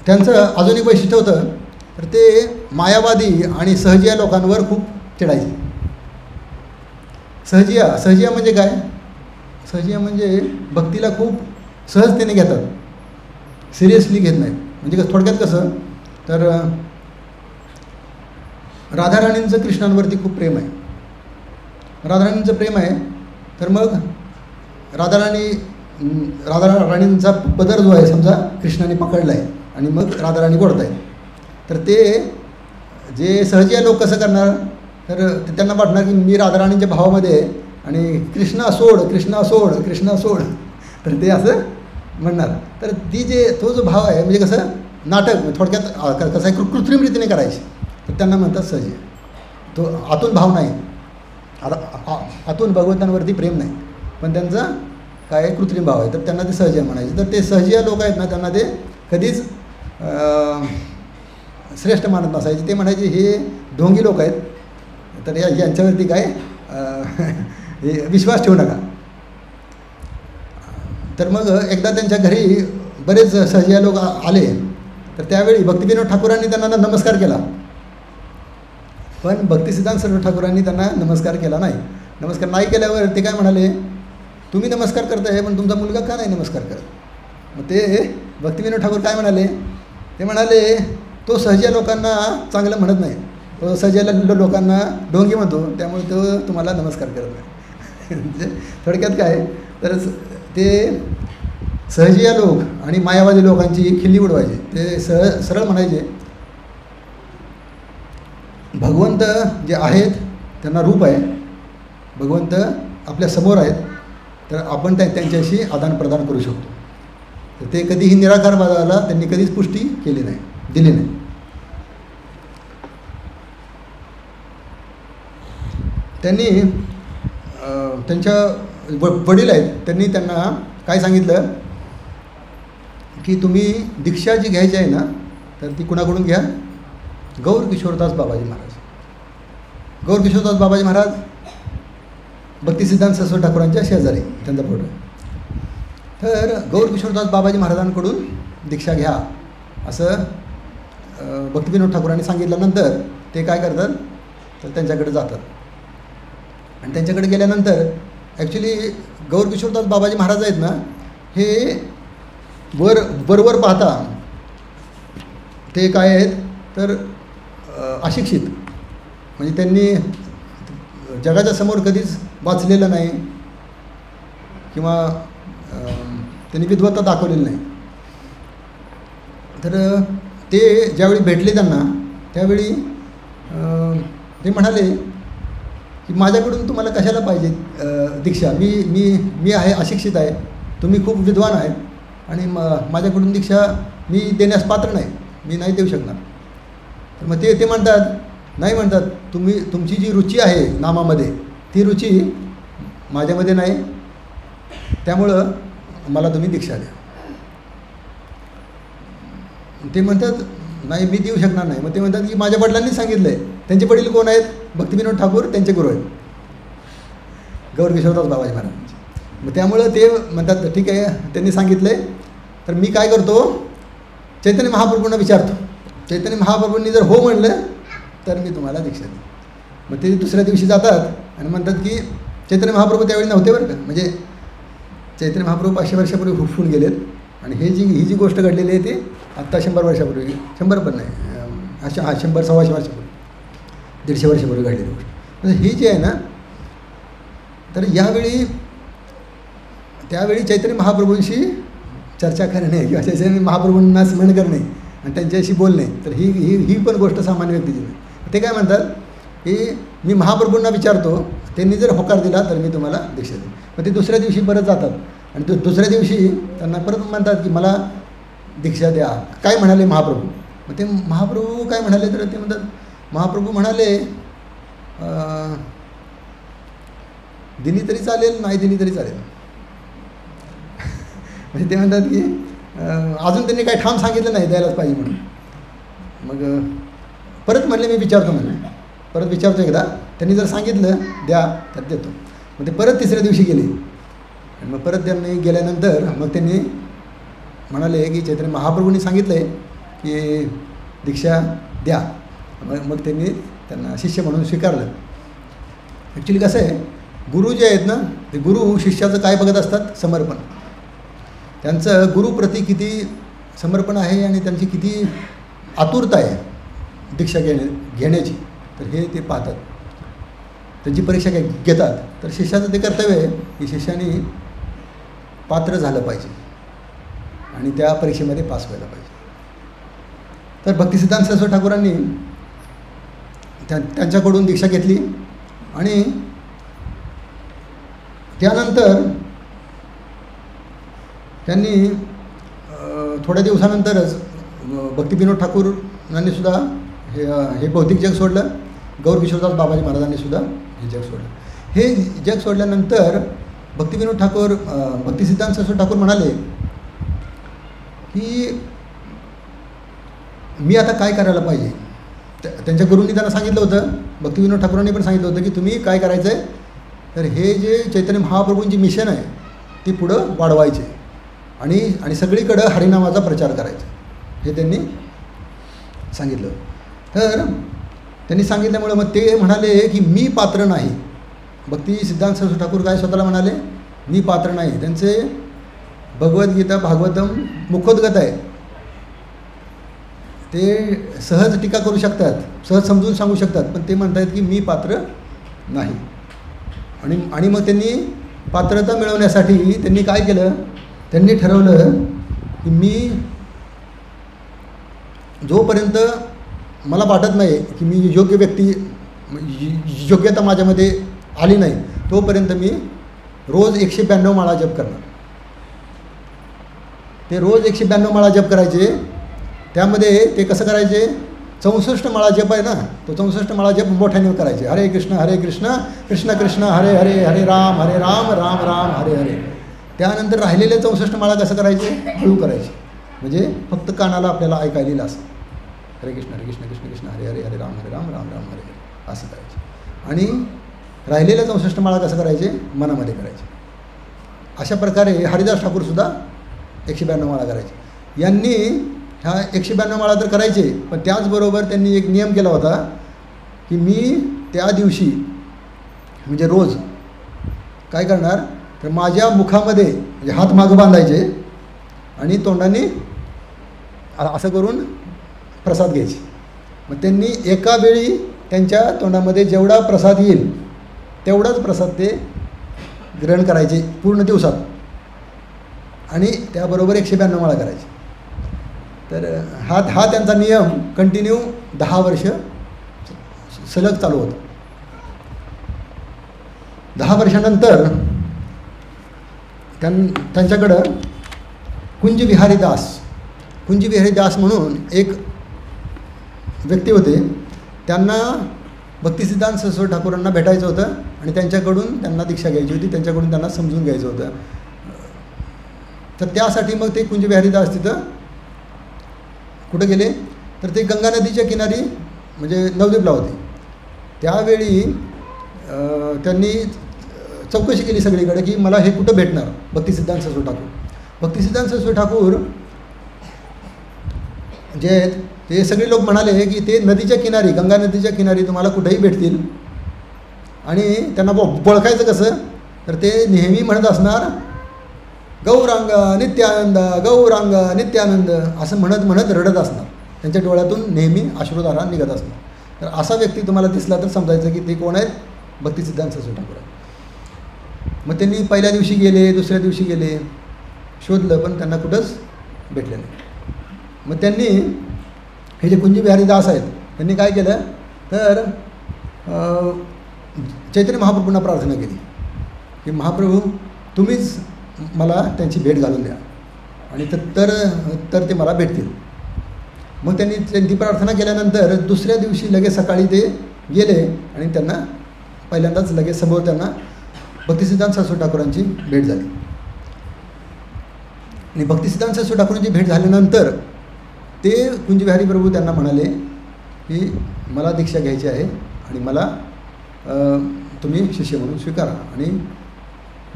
त्यांचं अजून एक वैशिष्ट्य होतं, तर ते मायावादी आणि सहजिया लोकांवर खूप चिडायचे. सहजिया म्हणजे काय, सहजिया म्हणजे भक्तीला खूप सहजतेने घेतात, सिरियसली घेत नाहीत. म्हणजे थोडक्यात कसं तर राधाराणींचं कृष्णांवरती खूप प्रेम आहे. राधाराणींचं प्रेम आहे तर मग राधाराणींचा पदर जो आहे समजा कृष्णाने पकडला आहे आणि मग राधाराणी गोडत आहेत, तर ते जे सहजिया लोक कसं करणार, तर त्यांना वाटणार की मी राधाराणींच्या भावामध्ये आहे आणि कृष्णा सोड, तर ते असं म्हणणार. तर तो जो भाव आहे म्हणजे कसं नाटक थोडक्यात कसं आहे कृत्रिम रीतीने करायचे, तर त्यांना म्हणतात सहजिया. तो आतून भाव नाही, आतून भगवंतांवरती प्रेम नाही. पण त्यांचा काय कृत्रिम भाव आहे, तर त्यांना ते सहजिया म्हणायचे. तर ते सहजिया लोक आहेत ना, त्यांना ते कधीच श्रेष्ठ मानत नसायचे. ते म्हणायचे हे ढोंगी लोक आहेत, तर यांच्यावरती काय विश्वास ठेवू नका. तर मग एकदा त्यांच्या घरी बरेच सहजिया लोक आले, तर त्यावेळी भक्तिविनोद ठाकूरांनी त्यांना नमस्कार केला, पण भक्तिसिद्धांत सरस्वती ठाकूरांनी त्यांना नमस्कार केला नाही. नमस्कार नाही केल्यावर ते काय म्हणाले, तुम्ही नमस्कार करताय पण तुमचा मुलगा का नाही नमस्कार करत. मग ते भक्तिविनोद ठाकूर काय म्हणाले, ते म्हणाले तो सहजिया लोकांना चांगलं म्हणत नाही, तो सहजिया लोकांना ढोंगी म्हणतो, त्यामुळे तो तुम्हाला नमस्कार करत नाही. म्हणजे थोडक्यात काय, तर ते सहजिया लोक आणि मायावादी लोकांची खिल्ली उडवायचे. ते सरळ म्हणायचे भगवंत जे आहेत त्यांना रूप आहे, भगवंत आपल्या समोर आहेत, तर आपण त्यांच्याशी आदानप्रदान करू शकतो. तर ते कधीही निराकारवादाला त्यांनी कधीच पुष्टी केली नाही, दिली नाही. त्यांनी त्यांच्या वडील आहेत, त्यांनी त्यांना काय सांगितलं की तुम्ही दीक्षा जी घ्यायची आहे ना, तर ती कुणाकडून घ्या, गौर किशोरदास बाबाजी महाराज. गौर किशोरदास बाबाजी महाराज भक्तिसिद्धांत सरस्वती ठाकूरांच्या शेजारी त्यांचा फोटो. तर गौर किशोरदास बाबाजी महाराजांकडून दीक्षा घ्या असं भक्तिविनोद ठाकूरांनी सांगितल्यानंतर ते काय करतात, तर त्यांच्याकडे जातात. आणि त्यांच्याकडे गेल्यानंतर ॲक्च्युली गौर किशोरदास बाबाजी महाराज आहेत ना, हे वरवर पाहता ते काय आहेत, तर अशिक्षित, म्हणजे त्यांनी जगाच्या समोर कधीच वाचलेलं नाही किंवा त्यांनी विद्वत्ता दाखवलेली नाही. तर ते ज्यावेळी भेटले त्यांना, त्यावेळी ते म्हणाले की माझ्याकडून तुम्हाला कशाला पाहिजे दीक्षा, मी आहे अशिक्षित आहे, तुम्ही खूप विद्वान आहे आणि माझ्याकडून दीक्षा मी देण्यास पात्र नाही, मी नाही देऊ शकणार. तर मग ते म्हणतात, नाही म्हणतात, तुमची जी रुची आहे नामामध्ये, ती रुची माझ्यामध्ये नाही, त्यामुळं मला तुम्ही दीक्षा द्या. ते म्हणतात नाही मी देऊ शकणार नाही. मग ते म्हणतात की माझ्या वडिलांनी सांगितलं आहे. त्यांचे वडील कोण आहेत, भक्तिविनोद ठाकूर, त्यांचे गुरु आहेत गौर किशोरदास बाबाजी महाराज. मग त्यामुळं ते म्हणतात ठीक आहे, त्यांनी सांगितलं आहे, तर मी काय करतो, चैतन्य महाप्रभूंना विचारतो. चैतन्य महाप्रभूंनी जर हो म्हणलं तर मी तुम्हाला दीक्षा देईन. मग ते दुसऱ्या दिवशी जातात आणि म्हणतात की चैतन्य महाप्रभू त्यावेळी नव्हते बरं का, म्हणजे चैतन्य महाप्रभू 500 वर्षापूर्वी हुफून गेलेत. आणि ही जी गोष्ट घडलेली आहे ती आत्ता 100 वर्षापूर्वी, 100 पण नाही, 100 125 वर्षापूर्वी, 150 वर्षापूर्वी घडलेली गोष्ट. म्हणजे ही जी आहे ना, तर त्यावेळी चैतन्य महाप्रभूंशी चर्चा करणे किंवा चैतन्य महाप्रभूंना स्मरण करणे आणि त्यांच्याशी बोलणे, तर ही पण गोष्ट सामान्य व्यक्तीची नाही. ते काय म्हणतात की मी महाप्रभूंना विचारतो, त्यांनी जर होकार दिला तर मी तुम्हाला दीक्षा देईन. मग ते दुसऱ्या दिवशी परत जातात आणि दुसऱ्या दिवशी त्यांना परत म्हणतात की मला दीक्षा द्या. काय म्हणाले महाप्रभू. मग ते महाप्रभू काय म्हणाले, तर ते म्हणतात, महाप्रभू म्हणाले दिली तरी चालेल, नाही दिली तरी चालेल. म्हणजे ते म्हणतात की अजून त्यांनी काही ठाम सांगितलं नाही द्यायलाच पाहिजे म्हणून. मग परत म्हणले मी विचारतो म्हणले, परत विचारतो एकदा, त्यांनी जर सांगितलं द्या तर देतो. मग ते परत तिसऱ्या दिवशी गेले आणि मग परत त्यांनी गेल्यानंतर मग त्यांनी म्हणाले की चैतन्य महाप्रभूंनी सांगितलं आहे की दीक्षा द्या. मग त्यांना शिष्य म्हणून स्वीकारलं. ॲक्च्युली कसं आहे, गुरु जे आहेत ना, ते गुरु शिष्याचं काय बघत असतात, समर्पण. त्यांचं गुरुप्रती किती समर्पण आहे आणि त्यांची किती आतुरता आहे दीक्षा घेण्याची, तर हे ते पाहतात. त्यांची परीक्षा घेतात. तर शिष्याचं ते कर्तव्य आहे की शिष्याने पात्र झालं पाहिजे आणि त्या परीक्षेमध्ये पास व्हायला पाहिजे. तर भक्तिसिद्धांत सरस्वती ठाकूरांनी त्यांच्याकडून दीक्षा घेतली आणि त्यानंतर त्यांनी थोड्या दिवसानंतरच भक्तिविनोद ठाकूरांनी सुद्धा हे भौतिक जग सोडलं. गौर किशोरदास बाबाजी महाराजांनी सुद्धा हे जग सोडलं. हे जग सोडल्यानंतर भक्तिविनोद ठाकूर भक्तिसिद्धांत सरस्वती ठाकूर म्हणाले की मी आता काय करायला पाहिजे. त्यांच्या गुरूंनी त्यांना सांगितलं होतं, भक्तिविनोद ठाकूरांनी पण सांगितलं होतं की तुम्ही काय करायचं आहे, तर हे जे चैतन्य महाप्रभूंची मिशन आहे ती पुढं वाढवायचे आणि सगळीकडं हरिनामाचा प्रचार करायचा, हे त्यांनी सांगितलं. तर त्यांनी सांगितल्यामुळं मग ते म्हणाले की मी पात्र नाही. भक्ती सिद्धांत सरस्वती ठाकूर काय स्वतःला म्हणाले, मी पात्र नाही. त्यांचे भगवद्गीता भागवतम मुखोद्गत आहे, ते सहज टीका करू शकतात, सहज समजून सांगू शकतात, पण ते म्हणतात की मी पात्र नाही. आणि मग त्यांनी पात्रता मिळवण्यासाठी त्यांनी काय केलं, त्यांनी ठरवलं की मी जोपर्यंत मला वाटत नाही की मी योग्य व्यक्ती, योग्यता माझ्यामध्ये आली नाही, तोपर्यंत मी रोज 192 माळा जप करणार. ते रोज 192 माळा जप करायचे. त्यामध्ये ते कसं करायचे, 64 माळा जप आहे ना, तो 64 माळा जप मोठ्याने करायचे. हरे कृष्ण कृष्ण कृष्ण हरे हरे, हरे राम राम राम हरे हरे. त्यानंतर राहिलेले 64 माळा कसं करायचे, हळू करायचे, म्हणजे फक्त कानाला आपल्याला ऐकायला येईल असं. हरे कृष्ण कृष्ण कृष्ण हरे हरे, हरे राम राम राम हरे हरे असं करायचे. आणि राहिलेल्या 64 माळा कसं करायचे, मनामध्ये करायचे. अशा प्रकारे हरिदास ठाकूरसुद्धा 192 माळा करायचे. यांनी ह्या 192 माळा तर करायचे, पण त्याचबरोबर त्यांनी एक नियम केला होता की मी त्या दिवशी म्हणजे रोज काय करणार, तर माझ्या मुखामध्ये म्हणजे हात मागं बांधायचे आणि तोंडाने असं करून प्रसाद घ्यायचे. मग त्यांनी एका वेळी त्यांच्या तोंडामध्ये जेवढा प्रसाद येईल तेवढाच प्रसाद ते ग्रहण करायचे पूर्ण दिवसात, आणि त्याबरोबर 192 माळा करायचे. तर हा त्यांचा नियम कंटिन्यू 10 वर्ष सलग चालू होता. 10 वर्षानंतर त्यांच्याकडं कुंजविहारी दास म्हणून एक व्यक्ती होते. त्यांना भक्तिसिद्धांत सरस्वती ठाकूरांना भेटायचं होतं आणि त्यांच्याकडून त्यांना दीक्षा घ्यायची होती, त्यांच्याकडून त्यांना समजून घ्यायचं होतं. तर त्यासाठी मग ते कुंजविहारी दास तिथं कुठं गेले, तर ते गंगा नदीच्या किनारी म्हणजे नवद्वीपला होते. त्यावेळी त्यांनी चौकशी केली सगळीकडे की मला हे कुठं भेटणार, भक्तिसिद्धांत सरस्वती ठाकूर. भक्तिसिद्धांत सरस्वती ठाकूर जे आहेत ते सगळे लोक म्हणाले की ते नदीच्या किनारी, गंगा नदीच्या किनारी तुम्हाला कुठेही भेटतील. आणि त्यांना ओळखायचं कसं, तर ते नेहमी म्हणत असणार गौरांग नित्यानंद, गौरांग नित्यानंद असं म्हणत रडत असणार. त्यांच्या डोळ्यातून नेहमी अश्रुधारा निघत असणार. तर असा व्यक्ती तुम्हाला दिसला तर समजायचं की ते कोण आहेत, भक्तिसिद्धांत सरस्वती ठाकूर आहेत. मग त्यांनी पहिल्या दिवशी गेले, दुसऱ्या दिवशी गेले, शोधलं, पण त्यांना कुठंच भेटलं नाही. मग त्यांनी हे जे कुंजविहारी दास आहेत त्यांनी काय केलं, तर चैतन्य महाप्रभूंना प्रार्थना केली की महाप्रभू तुम्हीच मला त्यांची भेट घालून द्या आणि तर ते मला भेटतील. मग त्यांनी प्रार्थना केल्यानंतर दुसऱ्या दिवशी लगेच सकाळी ते गेले आणि त्यांना पहिल्यांदाच लगेच समोर त्यांना भक्तिसिद्धांत सरस्वती ठाकूरांची भेट झाली. आणि भक्तिसिद्धांत सरस्वती ठाकूरांची भेट झाल्यानंतर ते कुंजविहारी प्रभू त्यांना म्हणाले की मला दीक्षा घ्यायची आहे आणि मला तुम्ही शिष्य म्हणून स्वीकारा. आणि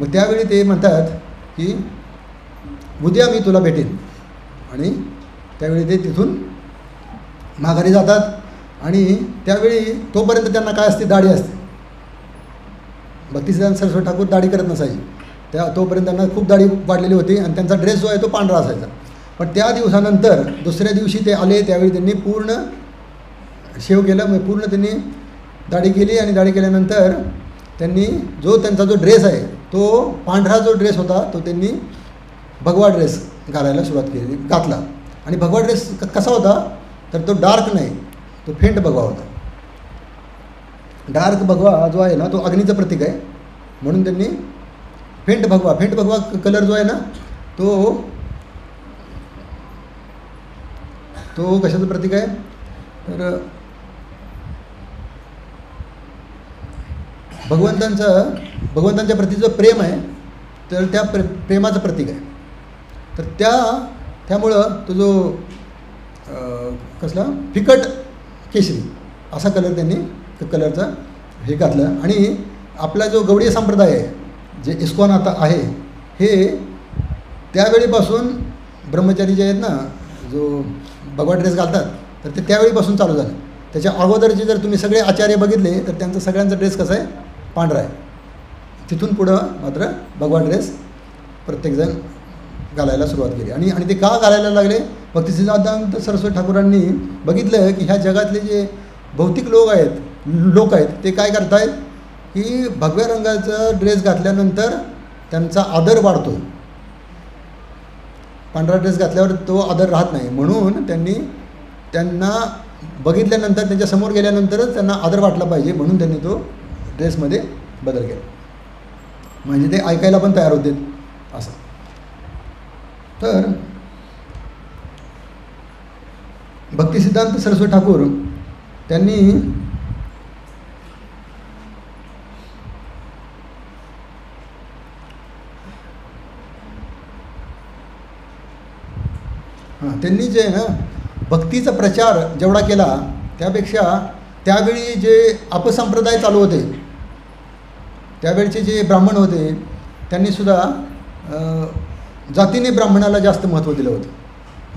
मग त्यावेळी ते म्हणतात की उद्या मी तुला भेटेन. आणि त्यावेळी ते तिथून माघारी जातात. आणि त्यावेळी तोपर्यंत त्यांना काय असते, दाढी असते. भक्तिसिद्धांत सरस्वती ठाकूर दाढी करत नसायची, तोपर्यंत त्यांना खूप दाढी वाढलेली होती आणि त्यांचा ड्रेस जो आहे तो पांढरा असायचा. पण त्या दिवसानंतर दुसऱ्या दिवशी ते आले त्यावेळी त्यांनी पूर्ण शेव केलं, मग पूर्ण त्यांनी दाढी केली. आणि दाढी केल्यानंतर त्यांनी त्यांचा जो ड्रेस आहे तो पांढरा जो ड्रेस होता तो त्यांनी भगवा ड्रेस घालायला सुरुवात केली, घातला. आणि भगवा ड्रेस कसा होता, तर तो डार्क नाही, तो फेंट भगवा होता. डार्क भगवा जो आहे ना तो अग्नीचं प्रतीक आहे, म्हणून त्यांनी फेंट भगवा कलर जो आहे ना तो कशाचं प्रतीक आहे, तर भगवंतांच्या प्रती जो प्रेम आहे तर त्या प्रेमाचं प्रतीक आहे. तर त्यामुळं तो जो कसला फिकट केशरी असा कलर त्यांनी कलरचा हे घातलं. आणि आपला जो गवळीय संप्रदाय आहे, जे इस्कॉन आता आहे, हे त्यावेळीपासून ब्रह्मचारी जे आहेत ना, जो भगवा ड्रेस घालतात, तर ते त्यावेळीपासून चालू झालं. त्याच्या अगोदरचे जर तुम्ही सगळे आचार्य बघितले तर त्यांचा सगळ्यांचा ड्रेस कसा आहे, पांढरा आहे. तिथून पुढं मात्र भगवा ड्रेस प्रत्येकजण घालायला सुरुवात केली. आणि ते का घालायला लागले? भक्तिसिद्धांत सरस्वती ठाकूरांनी बघितलं की ह्या जगातले जे भौतिक लोक आहेत ते काय करत आहेत की भगव्या रंगाचा ड्रेस घातल्यानंतर त्यांचा आदर वाढतो. पांढरा ड्रेस घातल्यावर तो आदर राहत नाही. म्हणून त्यांना बघितल्यानंतर, त्यांच्यासमोर गेल्यानंतरच त्यांना आदर वाटला पाहिजे, म्हणून त्यांनी तो ड्रेसमध्ये बदल केला. म्हणजे ते ऐकायला पण तयार होते असं. तर भक्तिसिद्धांत सरस्वती ठाकूर त्यांनी त्यांनी जे आहे ना भक्तीचा प्रचार जेवढा केला त्यापेक्षा त्यावेळी जे अपसंप्रदाय चालू होते, त्यावेळचे जे ब्राह्मण होते, त्यांनीसुद्धा जातीने ब्राह्मणाला जास्त महत्त्व दिलं होतं.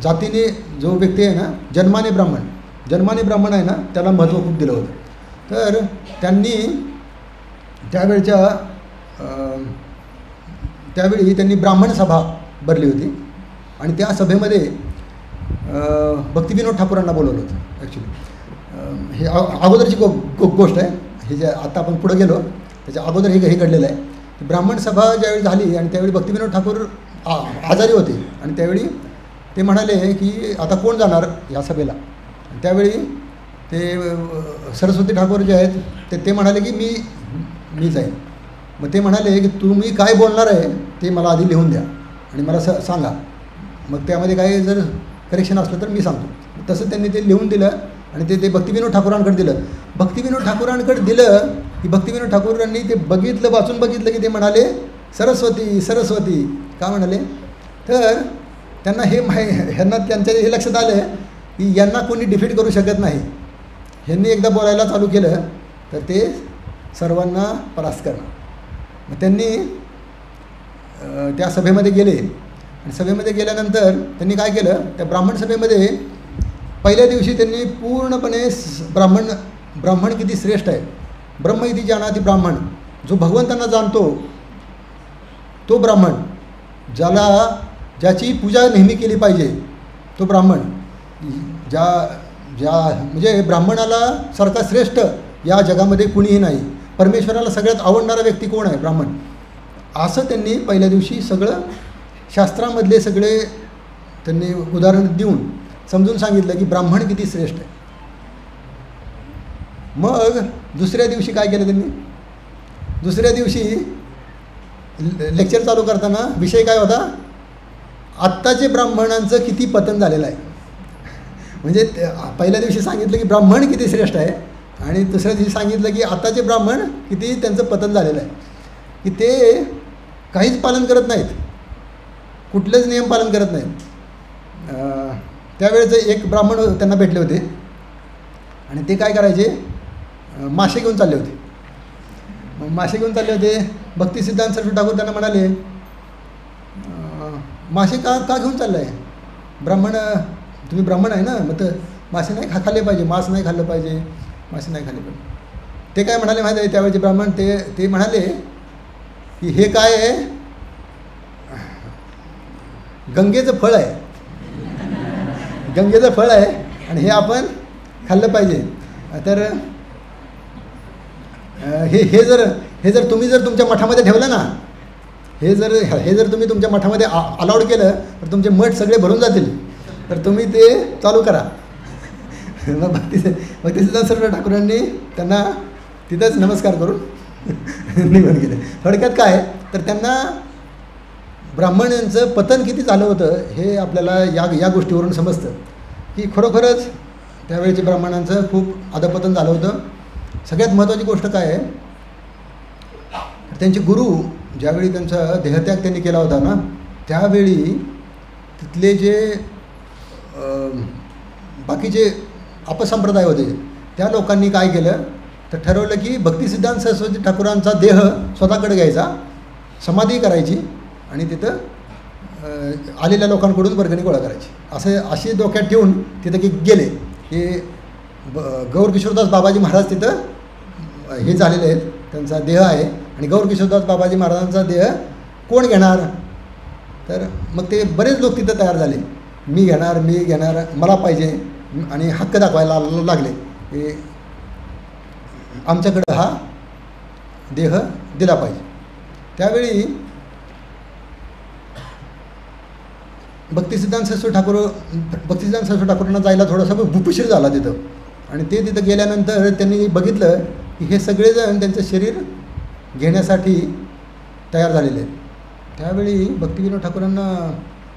जातीने जो व्यक्ती आहे ना, जन्माने ब्राह्मण आहे ना, त्याला महत्त्व खूप दिलं होतं. तर त्यांनी त्यावेळी त्यांनी ब्राह्मण सभा भरली होती आणि त्या सभेमध्ये भक्तिविनोद ठाकूरांना बोलवलं होतं. ॲक्च्युली हे अगोदरची गोष्ट आहे. हे जे आता आपण पुढं गेलो त्याच्या अगोदर हे घडलेलं आहे. ब्राह्मण सभा ज्यावेळी झाली आणि त्यावेळी भक्तिविनोद ठाकूर आजारी होते आणि त्यावेळी ते म्हणाले की आता कोण जाणार या सभेला. त्यावेळी ते सरस्वती ठाकूर जे आहेत ते म्हणाले की मी जाईन. मग ते म्हणाले की तुम्ही काय बोलणार आहे ते मला आधी लिहून द्या आणि मला सांगा, मग त्यामध्ये काही जर करेक्शन असलं तर मी सांगतो. तसं त्यांनी ते लिहून दिलं आणि ते भक्तिविनोद ठाकूरांकडे दिलं. भक्तिविनोद ठाकूरांकडे दिलं की भक्तिविनोद ठाकूरांनी ते वाचून बघितलं की ते म्हणाले सरस्वती सरस्वती. का म्हणाले? तर त्यांना त्यांच्या हे लक्षात आलं की यांना कोणी डिफीट करू शकत नाही. ह्यांनी एकदा बोलायला चालू केलं तर ते सर्वांना परास्त करणार. मग त्यांनी त्या सभेमध्ये गेले आणि सभेमध्ये गेल्यानंतर त्यांनी काय केलं, त्या ब्राह्मण सभेमध्ये पहिल्या दिवशी त्यांनी पूर्णपणे ब्राह्मण किती श्रेष्ठ आहे, ब्रह्म इति जानाति ब्राह्मण, जो भगवंतांना जाणतो तो ब्राह्मण, ज्याची पूजा नेहमी केली पाहिजे तो ब्राह्मण, म्हणजे ब्राह्मणाला सारखा श्रेष्ठ या जगामध्ये कुणीही नाही. परमेश्वराला सगळ्यात आवडणारा व्यक्ती कोण आहे? ब्राह्मण. असं त्यांनी पहिल्या दिवशी सगळं शास्त्रामधले सगळे त्यांनी उदाहरण देऊन समजून सांगितलं की ब्राह्मण किती श्रेष्ठ आहे. मग दुसऱ्या दिवशी काय केलं त्यांनी? दुसऱ्या दिवशी लेक्चर चालू करताना विषय काय होता? आत्ताचे ब्राह्मणांचं किती पतन झालेलं आहे. म्हणजे पहिल्या दिवशी सांगितलं की ब्राह्मण किती श्रेष्ठ आहे आणि दुसऱ्या दिवशी सांगितलं की आताचे ब्राह्मण किती त्यांचं पतन झालेलं आहे, की ते काहीच पालन करत नाहीत, कुठलेच नियम पालन करत नाहीत. त्यावेळेचे एक ब्राह्मण त्यांना भेटले होते आणि ते काय करायचे, मासे घेऊन चालले होते. मग मासे घेऊन चालले होते. भक्तिसिद्धांत सरस्वती ठाकूर त्यांना म्हणाले, मासे का घेऊन चाललं आहे? तुम्ही ब्राह्मण आहे ना, मग तर मासे नाही खाल्ले पाहिजे, मांस नाही खाल्लं पाहिजे, मासे नाही खाल्ले पाहिजे. ते काय म्हणाले माहिती आहे? त्यावेळेचे ब्राह्मण ते म्हणाले की हे काय आहे, गंगेचं फळ आहे, गंगेचं फळ आहे आणि हे आपण खाल्लं पाहिजे. तर हे जर तुम्ही तुमच्या मठामध्ये ठेवलं ना, हे जर तुम्ही तुमच्या मठामध्ये अलाउड केलं तर तुमचे मठ सगळे भरून जातील, तर तुम्ही ते चालू करा. मग भक्तिसिद्धांत सरस्वती ठाकूरांनी त्यांना तिथंच नमस्कार करून निघून गेले. थोडक्यात काय तर त्यांना ब्राह्मणांचं पतन किती झालं होतं हे आपल्याला या गोष्टीवरून समजतं की खरोखरच त्यावेळेचे ब्राह्मणांचं खूप अधपतन झालं होतं. सगळ्यात महत्त्वाची गोष्ट काय आहे, त्यांचे गुरु ज्यावेळी त्यांचा देहत्याग त्यांनी केला होता ना, त्यावेळी तिथले जे बाकीचे अपसंप्रदाय होते त्या लोकांनी काय केलं तर ठरवलं की भक्तिसिद्धांत सरस्वती ठाकूरांचा देह स्वतःकडे घ्यायचा, समाधी करायची आणि तिथं आलेल्या लोकांकडून वर्गणी गोळा करायची, असे डोक्यात ठेवून तिथं की गेले की गौर किशोरदास बाबाजी महाराज तिथं हे झालेले आहेत, त्यांचा देह आहे आणि गौर किशोरदास बाबाजी महाराजांचा देह कोण घेणार. तर मग ते बरेच लोक तिथं तयार झाले, मी घेणार, मला पाहिजे आणि हक्क दाखवायला लागले की आमच्याकडं हा देह दिला पाहिजे. त्यावेळी भक्तिसिद्धांत सरस्वती ठाकूरांना जायला थोडासा उशीर झाला तिथं आणि ते तिथं गेल्यानंतर त्यांनी बघितलं की हे सगळेजण त्यांचं शरीर घेण्यासाठी तयार झालेले आहेत. त्यावेळी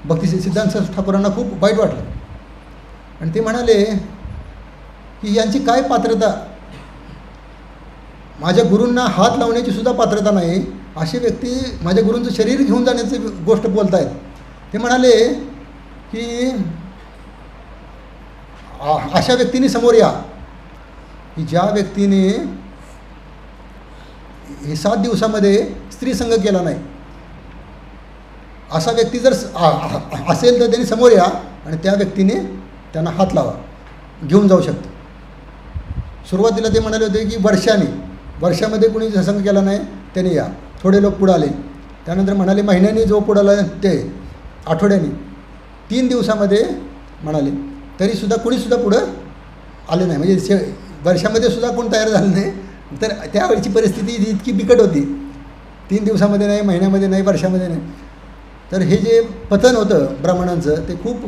भक्तिसिद्धांत सरस्वती ठाकूरांना खूप वाईट वाटलं आणि ते म्हणाले की यांची काय पात्रता, माझ्या गुरूंना हात लावण्याची सुद्धा पात्रता नाही, अशी व्यक्ती माझ्या गुरूंचं शरीर घेऊन जाण्याची गोष्ट बोलत आहेत. ते म्हणाले की अशा व्यक्तीने समोर या की ज्या व्यक्तीने हे 7 दिवसामध्ये स्त्रीसंग केला नाही, असा व्यक्ती जर असेल तर त्यांनी समोर या आणि त्या व्यक्तीने त्यांना हात लावा, घेऊन जाऊ शकतो. सुरुवातीला ते म्हणाले होते की वर्षामध्ये कुणी संग केला नाही त्याने या, थोडे लोक पुढं आले. त्यानंतर म्हणाले महिन्यानी जो पुढं आला ते, आठवड्यानी, 3 दिवसामध्ये म्हणाले, तरीसुद्धा कुणीसुद्धा पुढं आले नाही. म्हणजे वर्षामध्ये सुद्धा कोण तयार झालं नाही. तर त्यावेळची परिस्थिती इतकी बिकट होती, 3 दिवसामध्ये नाही, महिन्यामध्ये नाही, वर्षामध्ये नाही. तर हे जे पतन होतं ब्राह्मणांचं ते खूप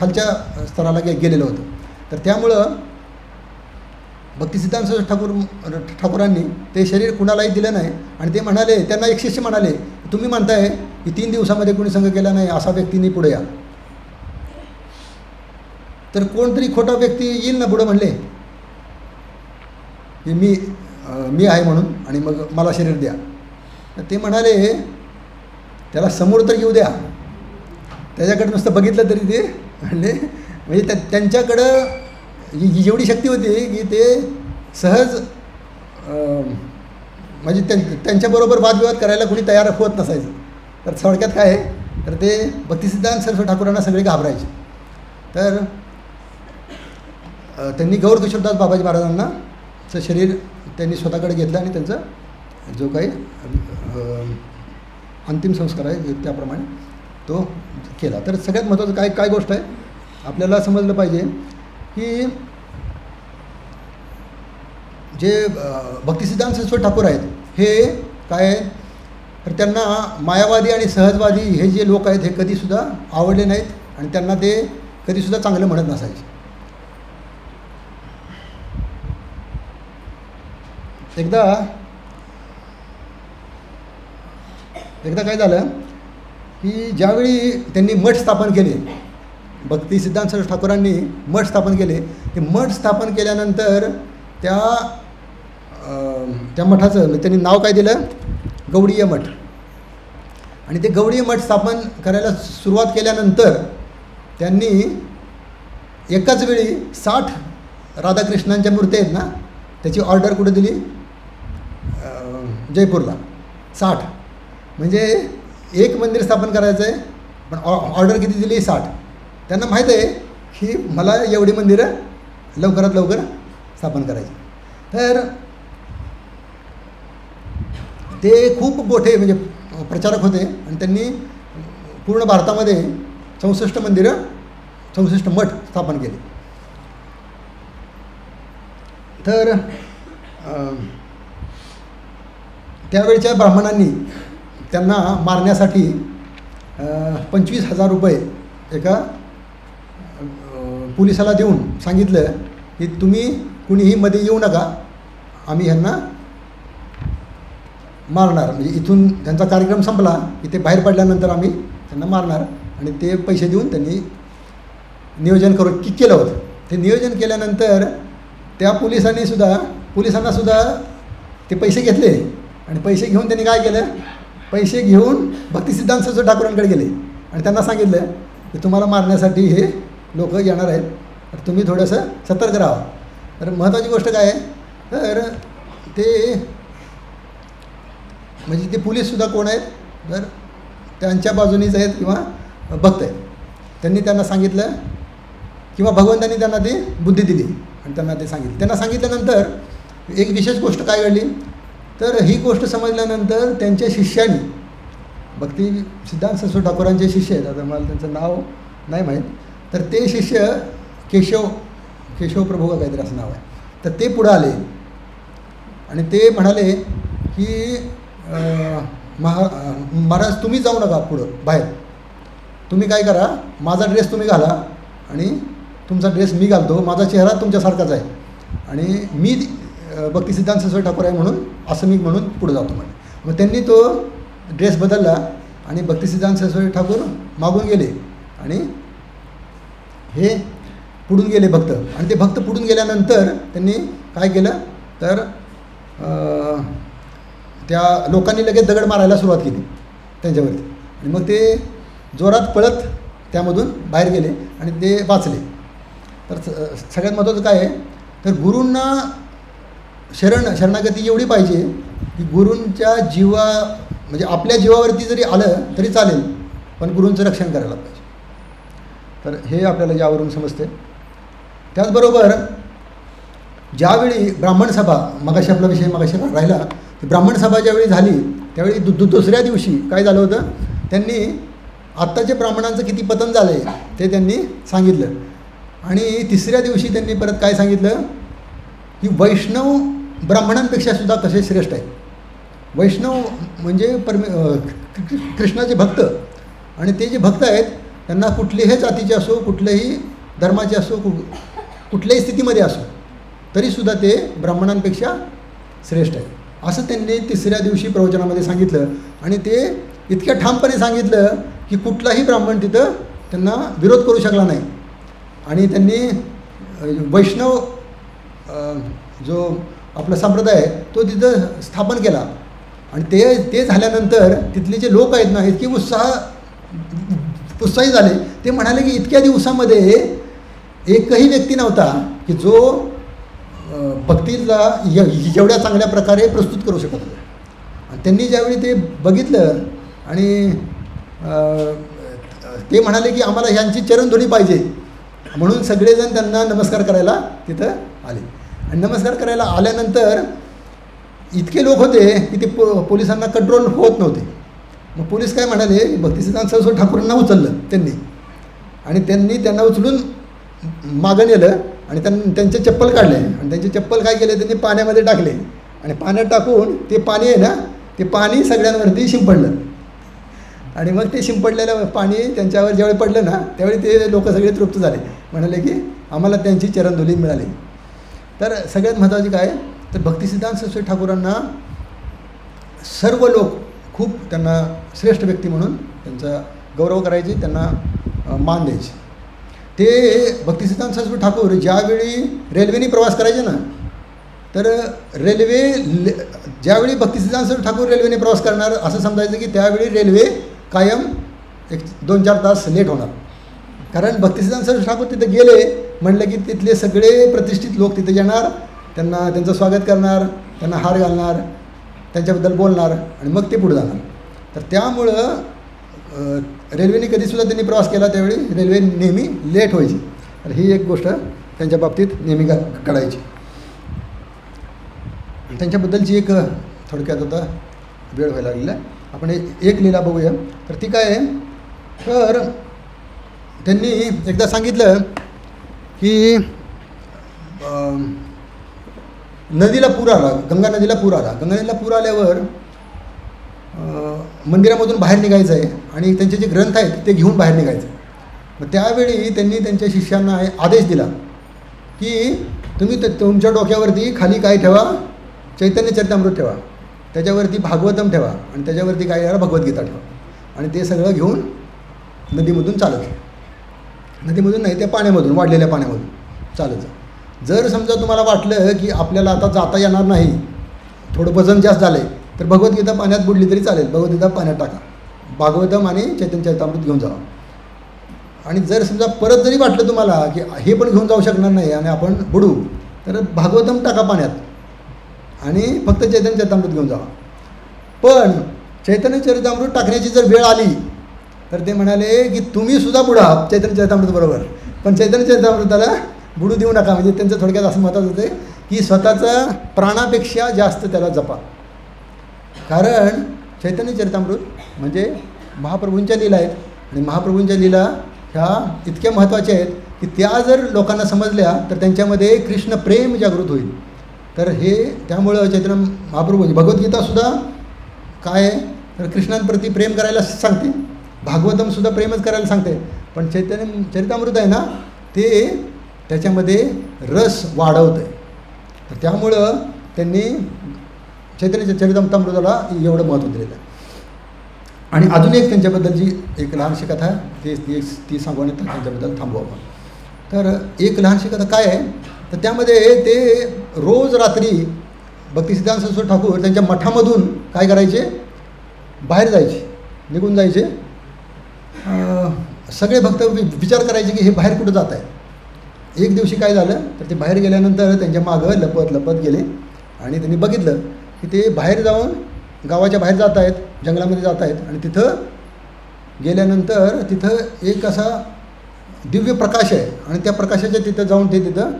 खालच्या स्तराला गेलेलं होतं. तर त्यामुळं भक्तिसिद्धांत सरस्वती ठाकूरांनी ते शरीर कुणालाही दिलं नाही आणि ते म्हणाले, त्यांना एक शिष्य म्हणाले, तुम्ही म्हणताय की 3 दिवसामध्ये कोणी संग केला नाही, असा व्यक्तीने पुढे या. तर कोणतरी खोटा व्यक्ती येईल ना पुढं, म्हणले की मी आहे म्हणून आणि मग मला शरीर द्या. तर ते म्हणाले त्याला समोर तर येऊ द्या, त्याच्याकडे नुसतं बघितलं तरी ते म्हणले, म्हणजे त्यांच्याकडं एवढी शक्ती होती की ते सहज म्हणजे त्यांच्याबरोबर वादविवाद करायला कोणी तयार होत नसायचं. तर थोडक्यात काय आहे तर ते भक्तिसिद्धांत सरस्वती ठाकूरांना सगळे घाबरायचे. तर त्यांनी गौर किशोरदास बाबाजी महाराजांनाचं शरीर त्यांनी स्वतःकडे घेतलं आणि त्यांचा जो काही अंतिम संस्कार आहे त्याप्रमाणे तो केला. तर सगळ्यात महत्त्वाचं काय गोष्ट आहे आपल्याला समजलं पाहिजे की जे भक्तिसिद्धांत सरस्वती ठाकूर आहेत हे काय आहे तर त्यांना मायावादी आणि सहजवादी हे जे लोक आहेत हे कधीसुद्धा आवडले नाहीत आणि त्यांना ते कधीसुद्धा चांगलं म्हणत नसायचे. एकदा काय झालं की ज्यावेळी त्यांनी मठ स्थापन केले, भक्तिसिद्धांत सरस्वती ठाकूरांनी मठ स्थापन केले, ते मठ स्थापन केल्यानंतर त्या मठाचं त्यांनी नाव काय दिलं, गौडीय मठ. आणि ते गौडीय मठ स्थापन करायला सुरुवात केल्यानंतर त्यांनी एकाच वेळी 60 राधाकृष्णांच्या मूर्ती आहेत ना त्याची ऑर्डर कुठे दिली, जयपूरला. 60 म्हणजे एक मंदिर स्थापन करायचं आहे पण ऑर्डर किती दिली, 60. त्यांना माहीत आहे की मला एवढी मंदिरं लवकरात लवकर स्थापन करायची. तर ते खूप मोठे म्हणजे प्रचारक होते आणि त्यांनी पूर्ण भारतामध्ये 64 मंदिरं, 64 मठ स्थापन केले. तर त्यावेळच्या ब्राह्मणांनी त्यांना मारण्यासाठी 25,000 रुपये एका पोलिसाला देऊन सांगितलं की तुम्ही कुणीही मध्ये येऊ नका, आम्ही ह्यांना मारणार. म्हणजे इथून त्यांचा कार्यक्रम संपला की ते बाहेर पडल्यानंतर आम्ही त्यांना मारणार. आणि ते पैसे देऊन त्यांनी नियोजन केलं होतं. ते नियोजन केल्यानंतर त्या पोलिसांना सुद्धा ते पैसे घेतले आणि पैसे घेऊन त्यांनी काय केलं, पैसे घेऊन भक्तिसिद्धांत सरस्वती ठाकूरांकडे गेले आणि त्यांना सांगितलं की तुम्हाला मारण्यासाठी हे लोक येणार आहेत, तर तुम्ही थोडंसं सतर्क राहा. तर महत्त्वाची गोष्ट काय आहे, तर ते म्हणजे ते पोलीससुद्धा कोण आहेत, तर त्यांच्या बाजूनीच आहेत किंवा भक्त आहेत. त्यांनी त्यांना सांगितलं किंवा भगवंतांनी त्यांना ती बुद्धी दिली आणि त्यांना ते सांगितलं. त्यांना सांगितल्यानंतर एक विशेष गोष्ट काय घडली, तर ही गोष्ट समजल्यानंतर त्यांच्या शिष्यांनी, भक्ती सिद्धांत सरस्वती ठाकूरांचे शिष्य आहेत, आता मला त्यांचं नाव नाही माहीत, तर ते शिष्य केशव प्रभू का काहीतरी असं नाव आहे, तर ते पुढं आले आणि ते म्हणाले की महाराज तुम्ही जाऊ नका पुढं बाहेर, तुम्ही काय करा, माझा ड्रेस तुम्ही घाला आणि तुमचा ड्रेस मी घालतो, माझा चेहरा तुमच्यासारखाच आहे आणि मी भक्तिसिद्धांत सरस्वती ठाकूर आहे म्हणून असं मी म्हणून पुढे जातो म्हणे. मग त्यांनी तो ड्रेस बदलला आणि भक्तिसिद्धांत सरस्वती ठाकूर मागून गेले आणि हे पुढून गेले भक्त. आणि ते भक्त पुढून गेल्यानंतर त्यांनी काय केलं, तर त्या लोकांनी लगेच दगड मारायला सुरुवात केली त्यांच्यावरती आणि मग ते जोरात पळत त्यामधून बाहेर गेले आणि ते वाचले. तर सगळ्यात महत्त्वाचं काय आहे, तर गुरूंना शरणागती एवढी पाहिजे की गुरूंच्या म्हणजे आपल्या जीवावरती जरी आलं तरी चालेल, पण गुरूंचं रक्षण करायला पाहिजे. तर हे आपल्याला यावरून समजते. त्याचबरोबर ज्यावेळी ब्राह्मण सभा, मगाशी आपला विषय राहिला, ब्राह्मण सभा ज्यावेळी झाली त्यावेळी दुसऱ्या दिवशी काय झालं होतं, त्यांनी आत्ताच्या ब्राह्मणांचं किती पतन झालं आहे ते त्यांनी सांगितलं. आणि तिसऱ्या दिवशी त्यांनी परत काय सांगितलं की वैष्णव ब्राह्मणांपेक्षा सुद्धा कसे श्रेष्ठ आहेत. वैष्णव म्हणजे कृष्णाचे भक्त, आणि ते जे भक्त आहेत त्यांना कुठल्याही जातीचे असो, कुठल्याही धर्माचे असो, कुठल्याही स्थितीमध्ये असो, तरीसुद्धा ते ब्राह्मणांपेक्षा श्रेष्ठ आहेत असं त्यांनी तिसऱ्या दिवशी प्रवचनामध्ये सांगितलं. आणि ते इतक्या ठामपणे सांगितलं की कुठलाही ब्राह्मण तिथं त्यांना विरोध करू शकला नाही. आणि त्यांनी वैष्णव जो आपला संप्रदाय आहे तो तिथं स्थापन केला. आणि ते झाल्यानंतर तिथले जे लोक आहेत ना, इतके उत्साही झाले. ते म्हणाले की इतक्या दिवसामध्ये एकही व्यक्ती नव्हता की जो भक्तीला एवढ्या चांगल्या प्रकारे प्रस्तुत करू शकत होता. आणि त्यांनी ज्यावेळी ते बघितलं आणि ते म्हणाले की आम्हाला ह्यांची चरणधुणी पाहिजे, म्हणून सगळेजण त्यांना नमस्कार करायला तिथं आले. आणि नमस्कार करायला आल्यानंतर इतके लोक होते की ते पोलिसांना कंट्रोल होत नव्हते. मग पोलीस काय म्हणाले, भक्तिसिद्धांत सरस्वती ठाकूरांना उचललं त्यांनी, आणि त्यांना उचलून मागं नेलं आणि त्यांचे चप्पल काढले आणि त्यांचे चप्पल काय केले, त्यांनी पाण्यामध्ये टाकले आणि पाण्यात टाकून ते पाणी आहे ना, ते पाणी सगळ्यांवरती शिंपडलं. आणि मग ते शिंपडलेलं पाणी त्यांच्यावर ज्यावेळी पडलं ना, त्यावेळी ते लोक सगळे तृप्त झाले, म्हणाले की आम्हाला त्यांची चरणधुली मिळाली. तर सगळ्यात महत्त्वाचे काय, तर भक्तिसिद्धांत सरस्वती ठाकूरांना सर्व लोक खूप त्यांना श्रेष्ठ व्यक्ती म्हणून त्यांचा गौरव करायचे, त्यांना मान द्यायचे. ते भक्तिसिद्धांत सरस्वती ठाकूर ज्यावेळी रेल्वेने प्रवास करायचे ना, तर ज्यावेळी भक्तिसिद्धांत सरस्वती ठाकूर रेल्वेने प्रवास करणार असं समजायचं की त्यावेळी रेल्वे कायम 1-2-4 तास लेट होणार. कारण भक्तिसिद्धांत सरस्वती ठाकूर तिथे गेले म्हटलं की तिथले सगळे प्रतिष्ठित लोक तिथे येणार, त्यांचं स्वागत करणार, त्यांना हार घालणार, त्यांच्याबद्दल बोलणार आणि मग ते पुढे जाणार. तर त्यामुळं रेल्वेने कधीसुद्धा त्यांनी प्रवास केला त्यावेळी रेल्वे नेहमी लेट व्हायची. तर ही एक गोष्ट त्यांच्या बाबतीत नेहमी कळायची. त्यांच्याबद्दलची एक थोडक्यात आता वेळ व्हायला लागलेला आहे, आपण एक लीला बघूया. तर ती काय आहे, तर त्यांनी एकदा सांगितलं की नदीला पूर आला, गंगा नदीला पूर आला. गंगा नदीला पूर आल्यावर मंदिरामधून बाहेर निघायचं आहे आणि त्यांचे जे ग्रंथ आहेत ते घेऊन बाहेर निघायचं. मग त्यावेळी त्यांनी त्यांच्या शिष्यांना आदेश दिला की तुम्ही तुमच्या डोक्यावरती खाली काय ठेवा, चैतन्य चरितामृत ठेवा, त्याच्यावरती भागवतम ठेवा आणि त्याच्यावरती काय ठेवा, भगवद्गीता ठेवा. आणि ते सगळं घेऊन नदीमधून चालत, नदीमधून नाही त्या पाण्यामधून, वाढलेल्या पाण्यामधून चालत जा. जर समजा तुम्हाला वाटलं की आपल्याला आता जाता येणार नाही, थोडं वजन जास्त झालं आहे, तर भगवद्गीता पाण्यात बुडली तरी चालेल, भगवद्गीता पाण्यात टाका, भागवतम आणि चैतन्य चरितामृत घेऊन जावा. आणि जर समजा परत जरी वाटलं तुम्हाला की हे पण घेऊन जाऊ शकणार नाही आणि आपण बुडू, तर भागवतम टाका पाण्यात आणि फक्त चैतन्य चरितामृत घेऊन जावा. पण चैतन्य चरितामृत टाकण्याची जर वेळ आली तर ते म्हणाले की तुम्हीसुद्धा बुडा चैतन्य चरितामृतबरोबर, पण चैतन्य चरितामृताला बुडू देऊ नका. म्हणजे त्यांचं थोडक्यात असं मत होते की स्वतःचा प्राणापेक्षा जास्त त्याला जपा. कारण चैतन्य चरितामृत म्हणजे महाप्रभूंच्या लीला आहेत आणि महाप्रभूंच्या लीला ह्या इतक्या महत्त्वाच्या आहेत की त्या जर लोकांना समजल्या तर त्यांच्यामध्ये कृष्ण प्रेम जागृत होईल. तर हे त्यामुळं चैतन्य महाप्रभू भगवद्गीतासुद्धा काय आहे तर कृष्णांप्रती प्रेम करायला सांगते, भागवतमसुद्धा प्रेमच करायला सांगते. पण चैतन्य चरितामृत आहे ना ते त्याच्यामध्ये रस वाढवतं आहे. तर त्यामुळं त्यांनी चैतन्य चरितामृताला एवढं महत्त्व दिलेलं आहे. आणि अजून एक त्यांच्याबद्दलची एक लहानशी कथा ती सांगण्यात त्यांच्याबद्दल थांबू आपण. तर एक लहानशी कथा काय आहे तर त्यामध्ये ते रोज रात्री भक्तिसिद्धांत सरस्वती ठाकूर त्यांच्या मठामधून काय करायचे, बाहेर जायचे, निघून जायचे. सगळे भक्त विचार करायचे की हे बाहेर कुठं जात आहे. एक दिवशी काय झालं तर ते बाहेर गेल्यानंतर त्यांच्या मागं लपत लपत गेले आणि त्यांनी बघितलं की ते बाहेर जाऊन गावाच्या बाहेर जात आहेत, जंगलामध्ये जात आहेत. आणि तिथं गेल्यानंतर तिथं एक असा दिव्य प्रकाश आहे आणि त्या प्रकाशाच्या तिथं जाऊन ते तिथं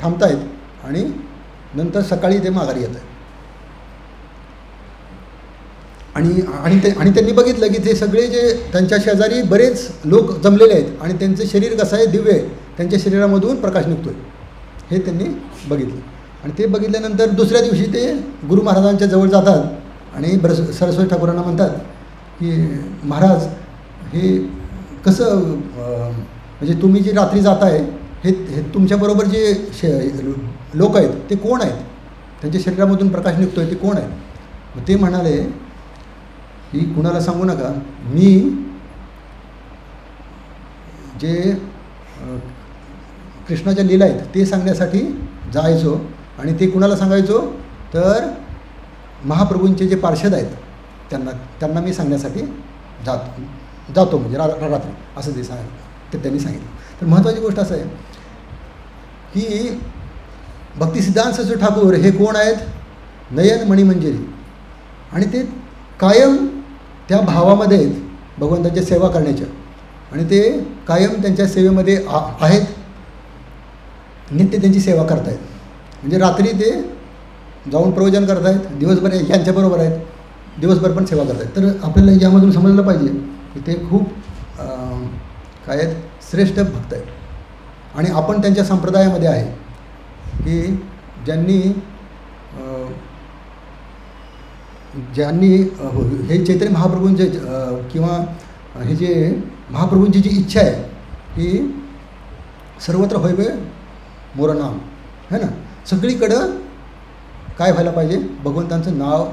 थांबत आहेत आणि नंतर सकाळी ते माघारी येत आहेत. आणि त्यांनी बघितलं की ते सगळे जे त्यांच्या शेजारी बरेच लोक जमलेले आहेत आणि त्यांचं शरीर कसं आहे, दिव्य आहे, त्यांच्या शरीरामधून प्रकाश निघतो आहे, हे त्यांनी बघितलं. आणि ते बघितल्यानंतर दुसऱ्या दिवशी ते गुरु महाराजांच्या जवळ जातात आणि सरस्वती ठाकूरांना म्हणतात की महाराज हे कसं म्हणजे तुम्ही जी रात्री जाताय हे तुमच्याबरोबर जे लोक आहेत ते कोण आहेत, त्यांच्या शरीरामधून प्रकाश निघतो आहे ते कोण आहेत. मग ते म्हणाले की कुणाला सांगू नका, मी जे कृष्णाच्या लीला आहेत ते सांगण्यासाठी जायचो आणि ते कुणाला सांगायचो तर महाप्रभूंचे जे पार्षद आहेत त्यांना मी सांगण्यासाठी जातो म्हणजे रात्री असं ते त्यांनी सांगितलं. तर महत्त्वाची गोष्ट असं आहे की भक्तिसिद्धांत सरस्वती ठाकूर हे कोण आहेत, नयन मणिमंजिरी, आणि ते कायम त्या भावामध्ये आहेत भगवंताची सेवा करण्याच्या आणि ते कायम त्यांच्या सेवेमध्ये आहेत, नित्य त्यांची सेवा करतायत. म्हणजे रात्री ते जाऊन प्रवचन करत आहेत, दिवसभर यांच्याबरोबर आहेत, दिवसभर पण सेवा करत आहेत. तर आपल्याला यामधून समजलं पाहिजे की ते खूप काय आहेत, श्रेष्ठ भक्त आहेत. आणि आपण त्यांच्या संप्रदायामध्ये आहे की ज्यांनी हे चैतन्य महाप्रभूंचे किंवा हे जे महाप्रभूंची जी इच्छा आहे की सर्वत्र होय मोर नाम है ना, सगळीकडं काय व्हायला पाहिजे, भगवंतांचं नाव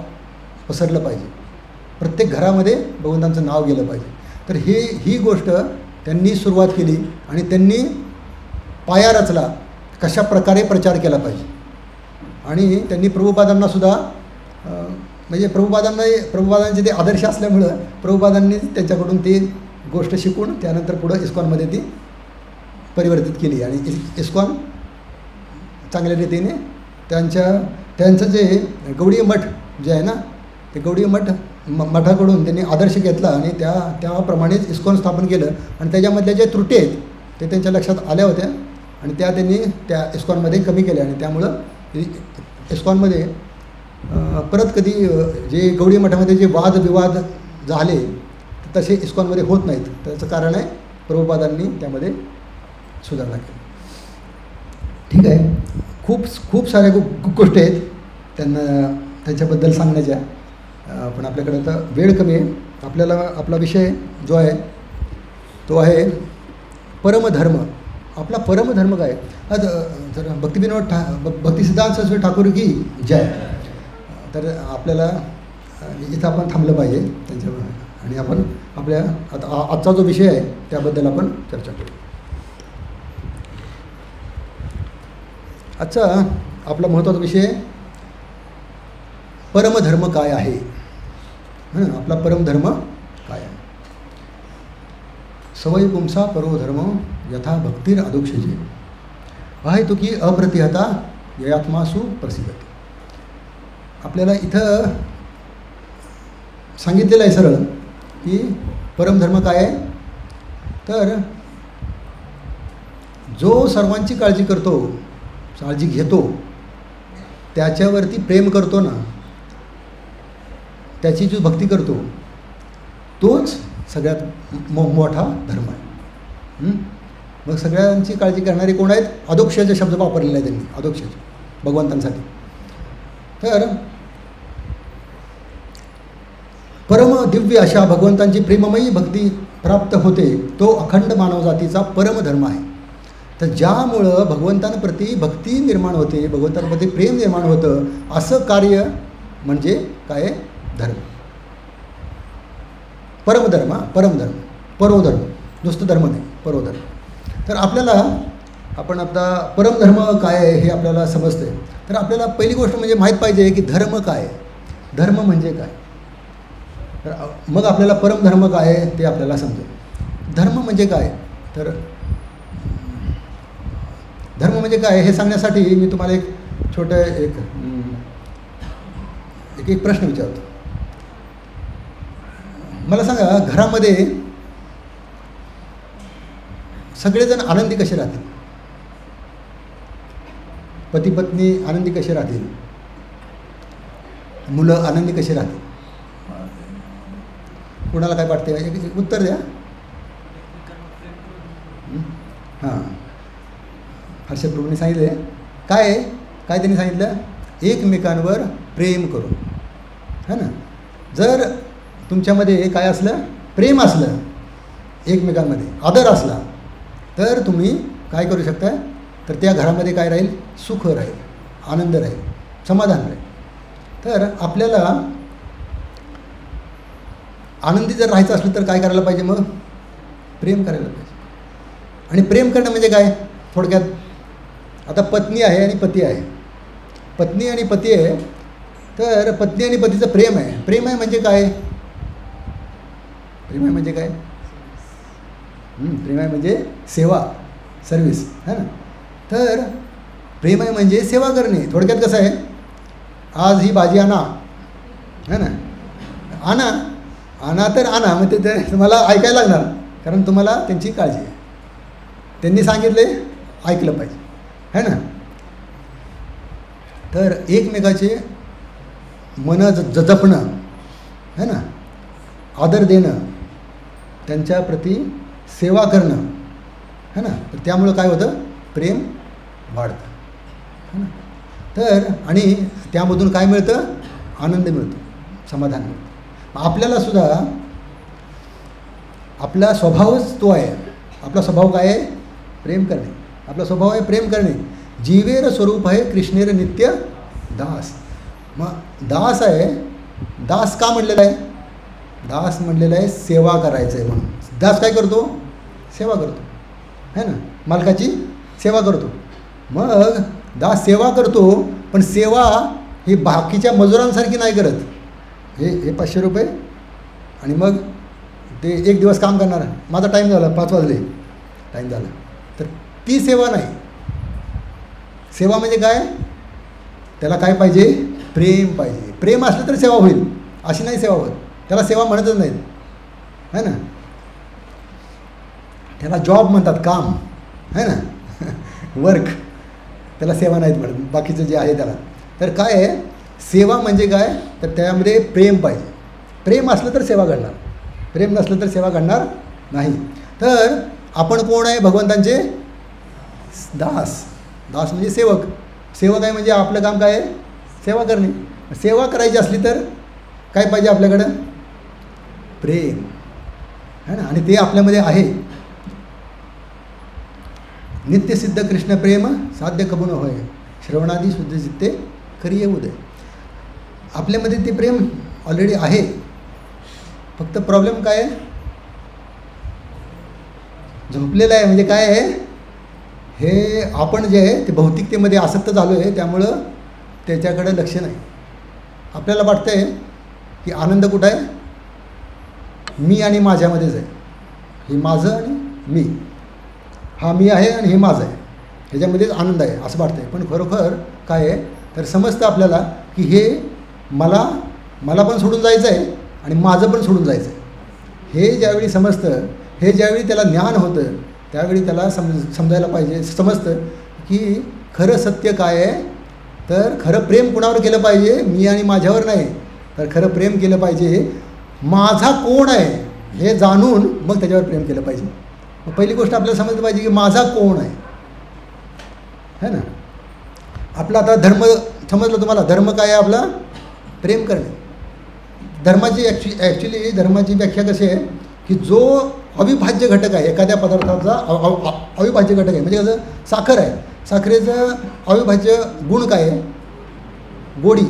पसरलं पाहिजे, प्रत्येक घरामध्ये भगवंतांचं नाव गेलं पाहिजे. तर ही गोष्ट त्यांनी सुरुवात केली आणि त्यांनी पाया रचला कशा प्रकारे प्रचार केला पाहिजे. आणि त्यांनी प्रभुपादांनासुद्धा म्हणजे प्रभुपादांचे ते आदर्श असल्यामुळं प्रभुपादांनी त्यांच्याकडून ती गोष्ट शिकून त्यानंतर पुढं इस्कॉनमध्ये ती परिवर्तित केली. आणि इस्कॉन चांगल्या रीतीने त्यांचं जे गौडीय मठ जे आहे ना ते गौडीय मठाकडून त्यांनी आदर्श घेतला आणि त्याप्रमाणेच इस्कॉन स्थापन केलं. आणि त्याच्यामधल्या ज्या त्रुटी आहेत ते त्यांच्या लक्षात आल्या होत्या आणि त्यांनी त्या इस्कॉनमध्ये कमी केल्या. आणि त्यामुळं इस्कॉनमध्ये परत कधी जे गौडी मठामध्ये जे वादविवाद झाले तसे इस्कॉनमध्ये होत नाहीत. त्याचं कारण आहे प्रभुपादांनी त्यामध्ये सुधारणा केली. ठीक आहे, खूप साऱ्या गोष्टी आहेत त्यांच्याबद्दल सांगण्याच्या, पण आपल्याकडे आता वेळ कमी आहे. आपल्याला आपला विषय जो आहे तो आहे परमधर्म. आपला परमधर्म काय तर भक्तिसिद्धांत सरस्वती ठाकूर की जय. तर आपल्याला इथं आपण थांबलं पाहिजे त्यांच्यावर आणि आपण आपल्या आता आजचा जो विषय आहे त्याबद्दल आपण चर्चा करू. आजचा आपला महत्त्वाचा विषय परमधर्म काय आहे. आपला परमधर्म काय आहे. सवय पुंसा परो धर्म यथा भक्तीर अधोक्षजे आहे तो की अप्रतिहता ययात्मासु प्रसिद्धते. आपल्याला इथं सांगितलेलं आहे सरळ की परमधर्म काय आहे. तर जो सर्वांची काळजी करतो, काळजी घेतो, त्याच्यावरती प्रेम करतो ना, त्याची जो भक्ती करतो तोच सगळ्यात मोठा धर्म आहे. मग सगळ्यांची काळजी करणारे कोण आहेत? अधोक्षज शब्द वापरलेला आहे त्यांनी, अधोक्षज भगवंतांसाठी. तर परम दिव्य अशा भगवंतांची प्रेममयी भक्ती प्राप्त होते तो अखंड मानवजातीचा परमधर्म आहे. तर ज्यामुळं भगवंतांप्रती भक्ती निर्माण होते, भगवंतांप्रती प्रेम निर्माण होतं, असं कार्य म्हणजे काय? धर्म, परमधर्म. परमधर्म, परोधर्म, नुसतं धर्म नाही, परोधर्म. तर आपल्याला आपण आता परमधर्म काय आहे हे आपल्याला समजते. तर आपल्याला पहिली गोष्ट म्हणजे माहीत पाहिजे की धर्म काय आहे, धर्म म्हणजे काय. तर मग आपल्याला परमधर्म काय आहे ते आपल्याला समजेल. धर्म म्हणजे काय? तर धर्म म्हणजे काय हे सांगण्यासाठी मी तुम्हाला एक छोटं एक प्रश्न विचारतो. मला सांगा, घरामध्ये सगळेजण आनंदी कसे राहतील? पती पत्नी आनंदी कसे राहतील? मुलं आनंदी कसे राहतील? कुणाला काय वाटते? एक उत्तर द्या. हां, हर्षद प्रभूंनी सांगितले काय त्यांनी सांगितलं? एकमेकांवर प्रेम करू, है ना. जर तुमच्यामध्ये काय असलं? प्रेम असलं, एकमेकांमध्ये आदर असला, तर तुम्ही काय करू शकता? तर त्या घरामध्ये काय राहील? सुख राहील, आनंद राहील, समाधान राहील. तर आपल्याला आनंदी जर राहायचं असलं तर काय करायला पाहिजे? मग प्रेम करायला पाहिजे. आणि प्रेम करणं म्हणजे काय? थोडक्यात आता पत्नी आहे आणि पती आहे, पत्नी आणि पती आहे. तर पत्नी आणि पतीचं प्रेम आहे. प्रेम आहे म्हणजे काय? प्रेम आहे म्हणजे काय? प्रेम आहे म्हणजे सेवा, सर्विस, है ना. तर प्रेम आहे म्हणजे सेवा करणे. थोडक्यात कसं आहे, आज ही भाजी आणा, है ना, आणा तर आणा. मग ते तुम्हाला ऐकायला लागणार, कारण तुम्हाला त्यांची काळजी आहे. त्यांनी सांगितले, ऐकलं पाहिजे, है ना. तर एकमेकाचे मन जपणं, है ना, आदर देणं, त्यांच्याप्रती सेवा करणं, है ना. तर त्यामुळं काय होतं? प्रेम वाढतं, है ना. तर आणि त्यामधून काय मिळतं? आनंद मिळतो, समाधान मिळतं. आपल्याला सुद्धा आपला स्वभावच तो आहे. आपला स्वभाव काय आहे? प्रेम करणे. आपला स्वभाव आहे प्रेम करणे. जीवेर स्वरूप आहे कृष्णेर नित्य दास. मग दास आहे, दास का म्हणलेला आहे? दास म्हणलेला आहे सेवा करायचं आहे म्हणून. दास काय करतो? सेवा करतो, है ना, मालकाची सेवा करतो. मग दास सेवा करतो, पण सेवा ही बाकीच्या मजुरांसारखी नाही करत. हे 500 रुपये आणि मग ते एक दिवस काम करणार. माझा टाईम झाला, 5 वाजले, टाईम झाला. तर ती सेवा नाही. सेवा म्हणजे काय? त्याला काय पाहिजे? प्रेम पाहिजे. प्रेम असलं तर सेवा होईल, अशी नाही सेवा होत. त्याला सेवा म्हणतच नाहीत, है ना. त्याला जॉब म्हणतात, काम, है ना, वर्क. त्याला सेवा नाहीत म्हणत, बाकीचं जे आहे त्याला. तर काय आहे सेवा म्हणजे काय? तर त्यामध्ये प्रेम पाहिजे. प्रेम असलं तर सेवा घडणार, प्रेम नसलं तर सेवा घडणार नाही. तर आपण कोण आहे? भगवंतांचे दास. दास म्हणजे सेवक. सेवक आहे म्हणजे आपलं काम काय आहे? सेवा करणे. सेवा करायची असली तर काय पाहिजे आपल्याकडं? प्रेम, है ना. आणि ते आपल्यामध्ये आहे. नित्यसिद्ध कृष्ण प्रेम साध्य कबून होय, श्रवणादी शुद्ध चित्ते करिये उदय. आपल्यामध्ये ते प्रेम ऑलरेडी आहे. फक्त प्रॉब्लेम काय आहे? झोपलेलं आहे. म्हणजे काय आहे? हे आपण जे आहे ते भौतिकतेमध्ये आसक्त झालो आहे, त्यामुळं त्याच्याकडे लक्ष नाही. आपल्याला वाटतं आहे की आनंद कुठं आहे? मी आणि माझ्यामध्येच आहे. हे माझं आणि मी, हा मी आहे आणि हे माझं आहे, ह्याच्यामध्येच आनंद आहे असं वाटतं आहे. पण खरोखर काय आहे तर समजतं आपल्याला की हे मला पण सोडून जायचं आहे आणि माझं पण सोडून जायचं आहे. हे ज्यावेळी समजतं, हे ज्यावेळी त्याला ज्ञान होतं, त्यावेळी त्याला समजायला पाहिजे, समजतं की खरं सत्य काय आहे. तर खरं प्रेम कुणावर केलं पाहिजे, मी आणि माझ्यावर नाही, तर खरं प्रेम केलं पाहिजे माझा कोण आहे हे जाणून मग त्याच्यावर प्रेम केलं पाहिजे. मग पहिली गोष्ट आपल्याला समजलं पाहिजे की माझा कोण आहे, है ना. आपला आता धर्म समजलं तुम्हाला. धर्म काय आहे आपला? प्रेम करणे. धर्माची ॲक्च्युली धर्माची व्याख्या कशी आहे की जो अविभाज्य घटक आहे एखाद्या पदार्थाचा अविभाज्य घटक आहे. म्हणजे कसं साखर आहे, साखरेचं अविभाज्य गुण काय आहे? गोडी,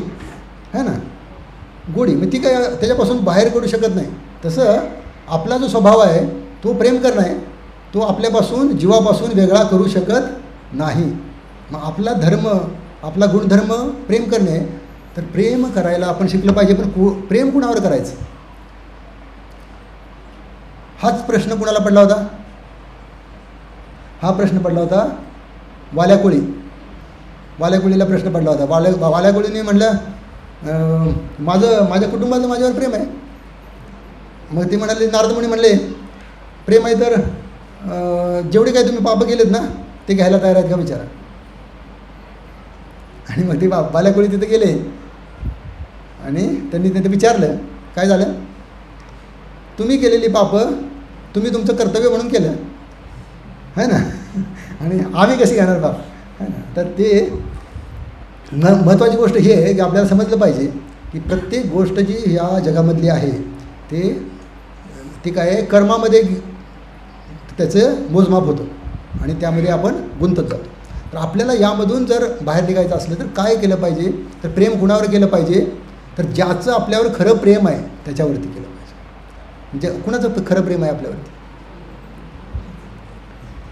है ना. गोडी मग ती काय त्याच्यापासून बाहेर करू शकत नाही. तसं आपला जो स्वभाव आहे तो प्रेम करणं आहे, तो आपल्यापासून जीवापासून वेगळा करू शकत नाही. मग आपला धर्म, आपला गुणधर्म प्रेम करणे. तर प्रेम करायला आपण शिकलं पाहिजे. पण प्रेम कुणावर करायचं हाच प्रश्न कुणाला पडला होता? हा प्रश्न पडला होता वाल्याकोळी. वाल्याकोळीला प्रश्न पडला होता. वाल्याकोळीने म्हटलं माझ्या कुटुंबाचं माझ्यावर प्रेम आहे. मग ते म्हणाले, नारदमुनी म्हणले प्रेम आहे तर जेवढे काही तुम्ही पापं केलेत ना ते घ्यायला तयार आहेत का विचारा. आणि मग ते वाल्याकोळी तिथे गेले आणि त्यांनी तिथे विचारलं काय झालं, तुम्ही केलेली पापं तुम्ही तुमचं कर्तव्य म्हणून केलं है ना, आणि आम्ही कशी घेणार बाप, है ना. तर ते महत्त्वाची गोष्ट ही आहे की आपल्याला समजलं पाहिजे की प्रत्येक गोष्ट जी या जगामधली आहे ती काय आहे, कर्मामध्ये त्याचं मोजमाप होतं आणि त्यामध्ये आपण गुंतत जातो. तर आपल्याला यामधून जर बाहेर निघायचं असलं तर काय केलं पाहिजे, तर प्रेम कुणावर केलं पाहिजे, तर ज्याचं आपल्यावर खरं प्रेम आहे त्याच्यावरती केलं पाहिजे. म्हणजे कुणाचं खरं प्रेम आहे आपल्यावरती?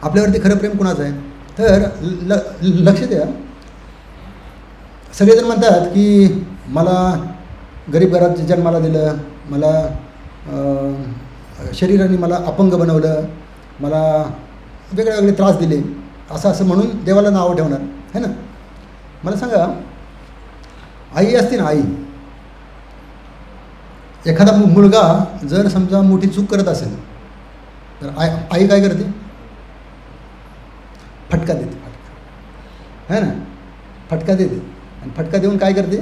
आपल्यावरती खरं प्रेम कुणाचं आहे? तर लक्ष द्या. सगळेजण म्हणतात की मला गरीब घरात जन्माला दिलं, मला शरीराने मला अपंग बनवलं, मला वेगळे वेगळे त्रास दिले, असं म्हणून देवाला नावं ठेवणार है ना. मला सांगा, आई असते ना, आई, एखादा मुलगा जर समजा मोठी चूक करत असेल तर आई काय करते? फटका देते, फटका है ना, फटका देते. आणि फटका देऊन काय करते?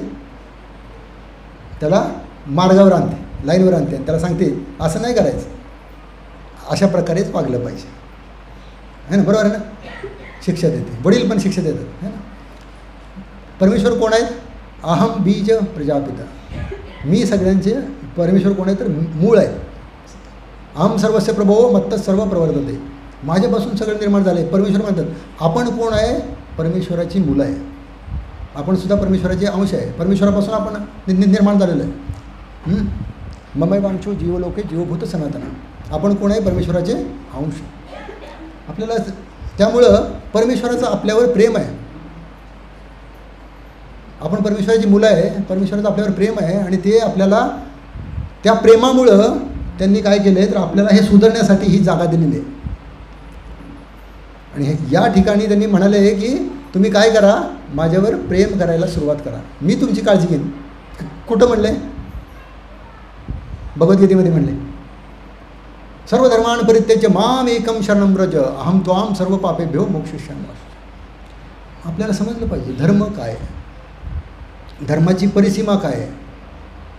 त्याला मार्गावर आणते, लाईनवर आणते आणि त्याला सांगते असं नाही करायचं, अशा प्रकारेच वागलं पाहिजे, है ना. बरोबर आहे ना. शिक्षा देते, वडील पण शिक्षा देतात, है ना. परमेश्वर कोण आहेत? अहम बीज प्रजापिता. मी सगळ्यांचे परमेश्वर कोण आहे तर मूळ आहे. अहम सर्वस्य प्रभो मत्तः सर्व प्रवर्तते. माझ्यापासून सगळं निर्माण झालं आहे. परमेश्वर म्हणतात आपण कोण आहे? परमेश्वराची मुलं आहे. आपण सुद्धा परमेश्वराचे अंश आहे. परमेश्वरापासून आपण निर्माण झालेलं आहे. ममै वांछो जीवलोके जीवभूत सनातना. आपण कोण आहे? परमेश्वराचे अंश. आपल्याला त्यामुळं परमेश्वराचं आपल्यावर प्रेम आहे. आपण परमेश्वराची मुलं आहे, परमेश्वराचं आपल्यावर प्रेम आहे आणि ते आपल्याला त्या प्रेमामुळं त्यांनी काय केलं आहे तर आपल्याला हे सुधारण्यासाठी ही जागा दिलेली आहे. आणि या ठिकाणी त्यांनी म्हणाले आहे की तुम्ही काय करा, माझ्यावर प्रेम करायला सुरुवात करा, मी तुमची काळजी घेईन. कुठं म्हणलं आहे? भगवद्गीतेमध्ये म्हणले, सर्व धर्मान् परित्यज्य माम एकम शरणं व्रज अहम त्वाम सर्व पापेभ्यो मोक्षयिष्यामि. आपल्याला समजलं पाहिजे धर्म काय आहे, धर्माची परिसीमा काय आहे,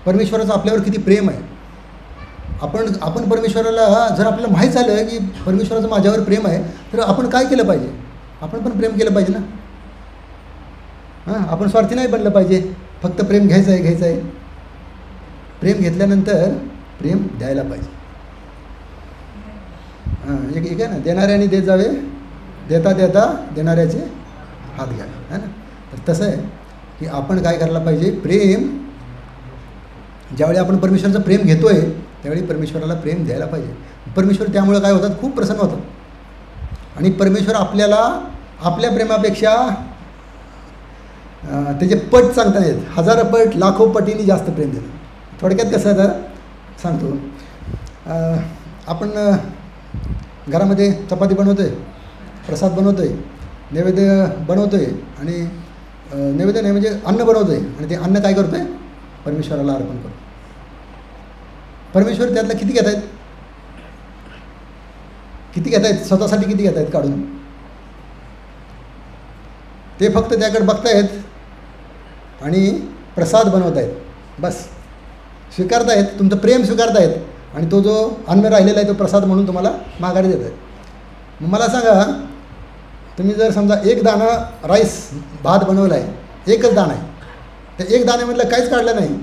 परमेश्वराचं आपल्यावर किती प्रेम आहे. आपण परमेश्वराला जर आपल्याला माहीत झालं की परमेश्वराचं माझ्यावर प्रेम आहे तर आपण काय केलं पाहिजे? आपण पण प्रेम केलं पाहिजे ना. हां, आपण स्वार्थी नाही बनलं पाहिजे, फक्त प्रेम घ्यायचं आहे. प्रेम घेतल्यानंतर प्रेम द्यायला पाहिजे. हां, एक आहे ना, देणाऱ्याने देत जावे, देता देता देणाऱ्याचे हात घ्या, है ना. तर तसं आहे की आपण काय करायला पाहिजे, प्रेम ज्यावेळी आपण परमेश्वराचं प्रेम घेतो आहे त्यावेळी परमेश्वराला प्रेम द्यायला पाहिजे. परमेश्वर त्यामुळं काय होतात, खूप प्रसन्न होतात. आणि परमेश्वर आपल्याला आपल्या प्रेमापेक्षा त्याचे पट सांगता येत, 1000 पट लाखो पटीने जास्त प्रेम देतात. थोडक्यात कसं आहे तर सांगतो, आपण घरामध्ये चपाती बनवतो आहे, प्रसाद बनवतो आहे, नैवेद्य बनवतो आहे आणि नैवेद्य नाही म्हणजे अन्न बनवतो आहे आणि ते अन्न काय करतो आहे? परमेश्वराला अर्पण करतो. परमेश्वर त्यातलं किती घेत आहेत? किती घेत आहेत? स्वतःसाठी किती घेत आहेत काढून? ते फक्त त्याकडे बघतायत आणि प्रसाद बनवत आहेत, बस स्वीकारतायत, तुमचं प्रेम स्वीकारतायत आणि तो जो अन्न राहिलेला आहे तो प्रसाद म्हणून तुम्हाला माघारी देत आहेत. मला सांगा, तुम्ही जर समजा एक दाणा राईस भात बनवला आहे, एकच दाणा आहे, त्या एक दाण्यामधलं काहीच काढलं नाही,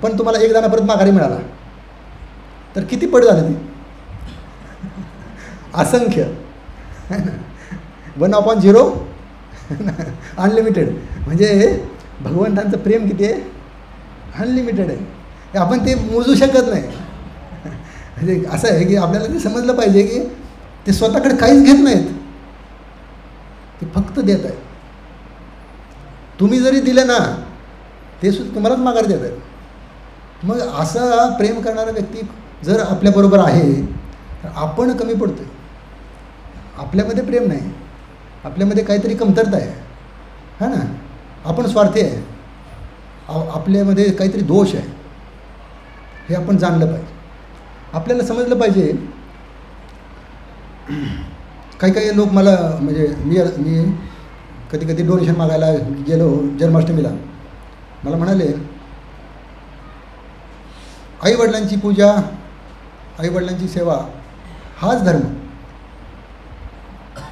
पण तुम्हाला एक दाणा परत माघारी मिळाला, तर किती पट झालं ते? असंख्य. 1/0 अनलिमिटेड. म्हणजे भगवंतांचं प्रेम किती आहे? अनलिमिटेड आहे. हे आपण ते मोजू शकत नाही. म्हणजे असं आहे की आपल्याला ते समजलं पाहिजे की ते स्वतःकडे काहीच घेत नाहीत, ते फक्त देत आहेत. तुम्ही जरी दिले ना, ते सुद्धा तुम्हालाच माघार देत आहेत. मग असा प्रेम करणारा व्यक्ती जर आपल्याबरोबर आहे तर आपण कमी पडतो. आपल्यामध्ये प्रेम नाही, आपल्यामध्ये काहीतरी कमतरता आहे, हा ना, आपण स्वार्थी आहे, आपल्यामध्ये काहीतरी दोष आहे, हे आपण जाणलं पाहिजे. आपल्याला समजलं पाहिजे. काही लोक मला म्हणजे मी कधी कधी डोनेशन मागायला गेलो जन्माष्टमीला, मला म्हणाले आईवडिलांची पूजा, आईवडिलांची सेवा हाच धर्म,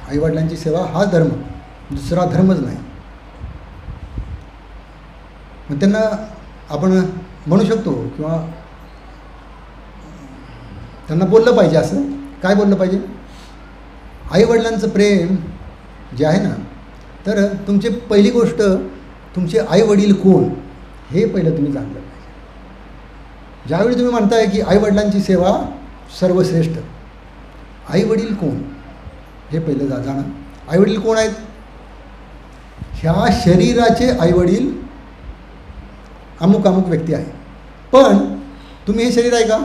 आईवडिलांची सेवा हाच धर्म, दुसरा धर्मच नाही. मग त्यांना आपण म्हणू शकतो किंवा त्यांना बोललं पाहिजे. असं काय बोललं पाहिजे? आईवडिलांचं प्रेम जे आहे ना, तर तुमची पहिली गोष्ट तुमचे आईवडील कोण हे पहिलं तुम्ही जाणलं पाहिजे. ज्यावेळी तुम्ही म्हणताय की आईवडिलांची सेवा सर्वश्रेष्ठ, आईवडील कोण हे पहिलं जाणं. आईवडील कोण आहेत? ह्या शरीराचे आईवडील अमुक अमुक व्यक्ती आहे, पण तुम्ही हे शरीर आहे का?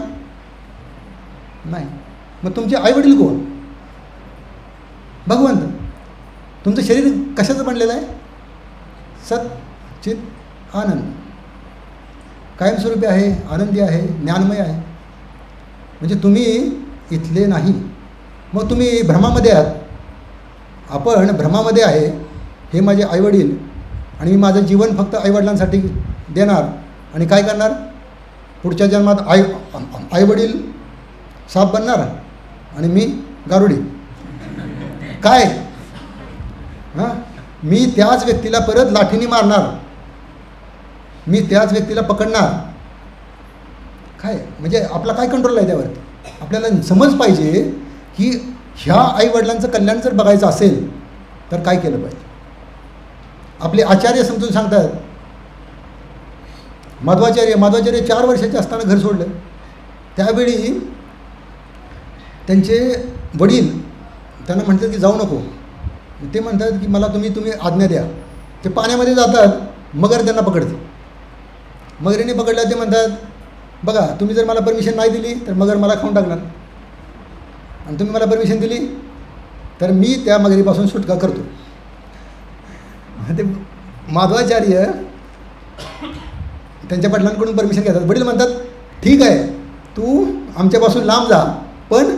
नाही. मग तुमचे आईवडील कोण? भगवंत. तुमचं शरीर कशाचं बनलेलं आहे? सत चित आनंद, कायमस्वरूपी आहे, आनंदी आहे, ज्ञानमय आहे. म्हणजे तुम्ही इथले नाही. मग तुम्ही भ्रमामध्ये आहात. आपण भ्रमामध्ये आहे. हे माझे आईवडील आणि मी माझं जीवन फक्त आईवडिलांसाठी देणार आणि काय करणार? पुढच्या जन्मात आईवडील साप बनणार आणि मी गारुडी. काय? हां, मी त्याच व्यक्तीला परत लाठीने मारणार, मी त्याच व्यक्तीला पकडणार. काय म्हणजे आपला काय कंट्रोल आहे त्यावर? आपल्याला समज पाहिजे की ह्या आईवडिलांचं कल्याण जर बघायचं असेल तर काय केलं पाहिजे. आपले आचार्य समजून सांगतात. माधवाचार्य 4 वर्षाचे असताना घर सोडलं. त्यावेळी त्यांचे वडील त्यांना म्हणतात की जाऊ नको. ते म्हणतात की मला तुम्ही आज्ञा द्या. ते पाण्यामध्ये जातात, मगर त्यांना पकडते. मगरीने पकडल्या ते म्हणतात बघा, तुम्ही जर मला परमिशन नाही दिली तर मगर मला खाऊन टाकणार, आणि तुम्ही मला परमिशन दिली तर मी त्या मगरीपासून सुटका करतो. ते माधवाचार्य त्यांच्या वडिलांकडून परमिशन घेतात. वडील म्हणतात ठीक आहे, तू आमच्यापासून लांब जा, पण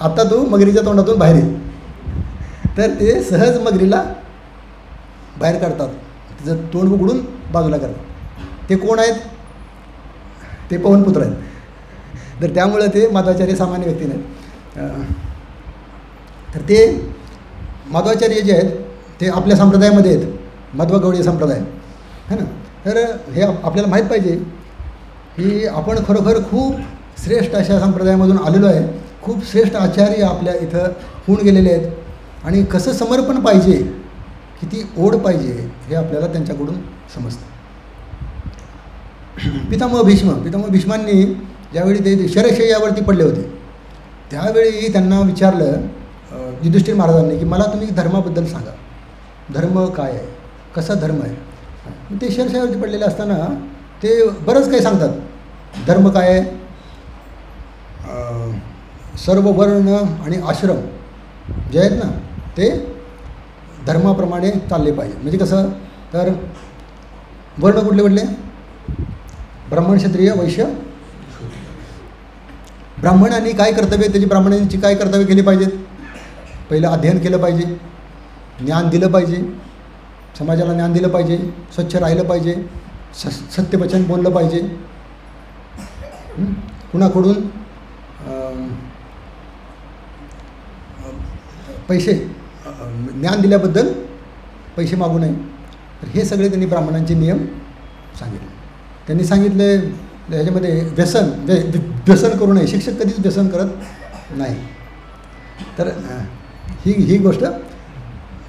आता तू मगरीच्या तोंडातून बाहेर ये. तर ते सहज मगरीला बाहेर काढतात, तिचं तोंड उघडून बाजूला करतात. ते कोण आहेत? ते पवनपुत्र आहेत. तर त्यामुळं ते माधवाचार्य सामान्य व्यक्ती नाहीत. तर ते माधवाचार्य जे आहेत ते आपल्या संप्रदायामध्ये आहेत, मध्वगौडीय संप्रदाय है ना. तर हे आपल्याला माहीत पाहिजे की आपण खरोखर खूप श्रेष्ठ अशा संप्रदायामधून आलेलो आहे. खूप श्रेष्ठ आचार्य आपल्या इथं होऊन गेलेले आहेत. आणि कसं समर्पण पाहिजे, किती ओढ पाहिजे हे आपल्याला त्यांच्याकडून समजतं. पितामह भीष्मांनी ज्यावेळी ते शरशय्यावरती पडले होते त्यावेळी त्यांना विचारलं युधिष्ठिर महाराजांनी की मला तुम्ही धर्माबद्दल सांगा, धर्म काय आहे, कसा धर्म आहे. ते शरशय्यावरती पडलेले असताना ते बरंच काही सांगतात. धर्म काय आहे, सर्व वर्ण आणि आश्रम जे आहेत ना ते धर्माप्रमाणे चालले पाहिजे. म्हणजे कसं, तर वर्ण कुठले कुठले, ब्राह्मण, क्षत्रिय, वैश्य. ब्राह्मणांनी काय कर्तव्य, त्याची ब्राह्मणांची काय कर्तव्य केली पाहिजेत. पहिलं अध्ययन केलं पाहिजे, ज्ञान दिलं पाहिजे, समाजाला ज्ञान दिलं पाहिजे, स्वच्छ राहिलं पाहिजे, सत्यवचन बोललं पाहिजे. कुणाकडून पैसे, ज्ञान दिल्याबद्दल पैसे मागू नये. तर हे सगळे त्यांनी ब्राह्मणांचे नियम सांगितले. त्यांनी सांगितले ह्याच्यामध्ये व्यसन करू नये. शिक्षक कधीच व्यसन करत नाही. तर ही गोष्ट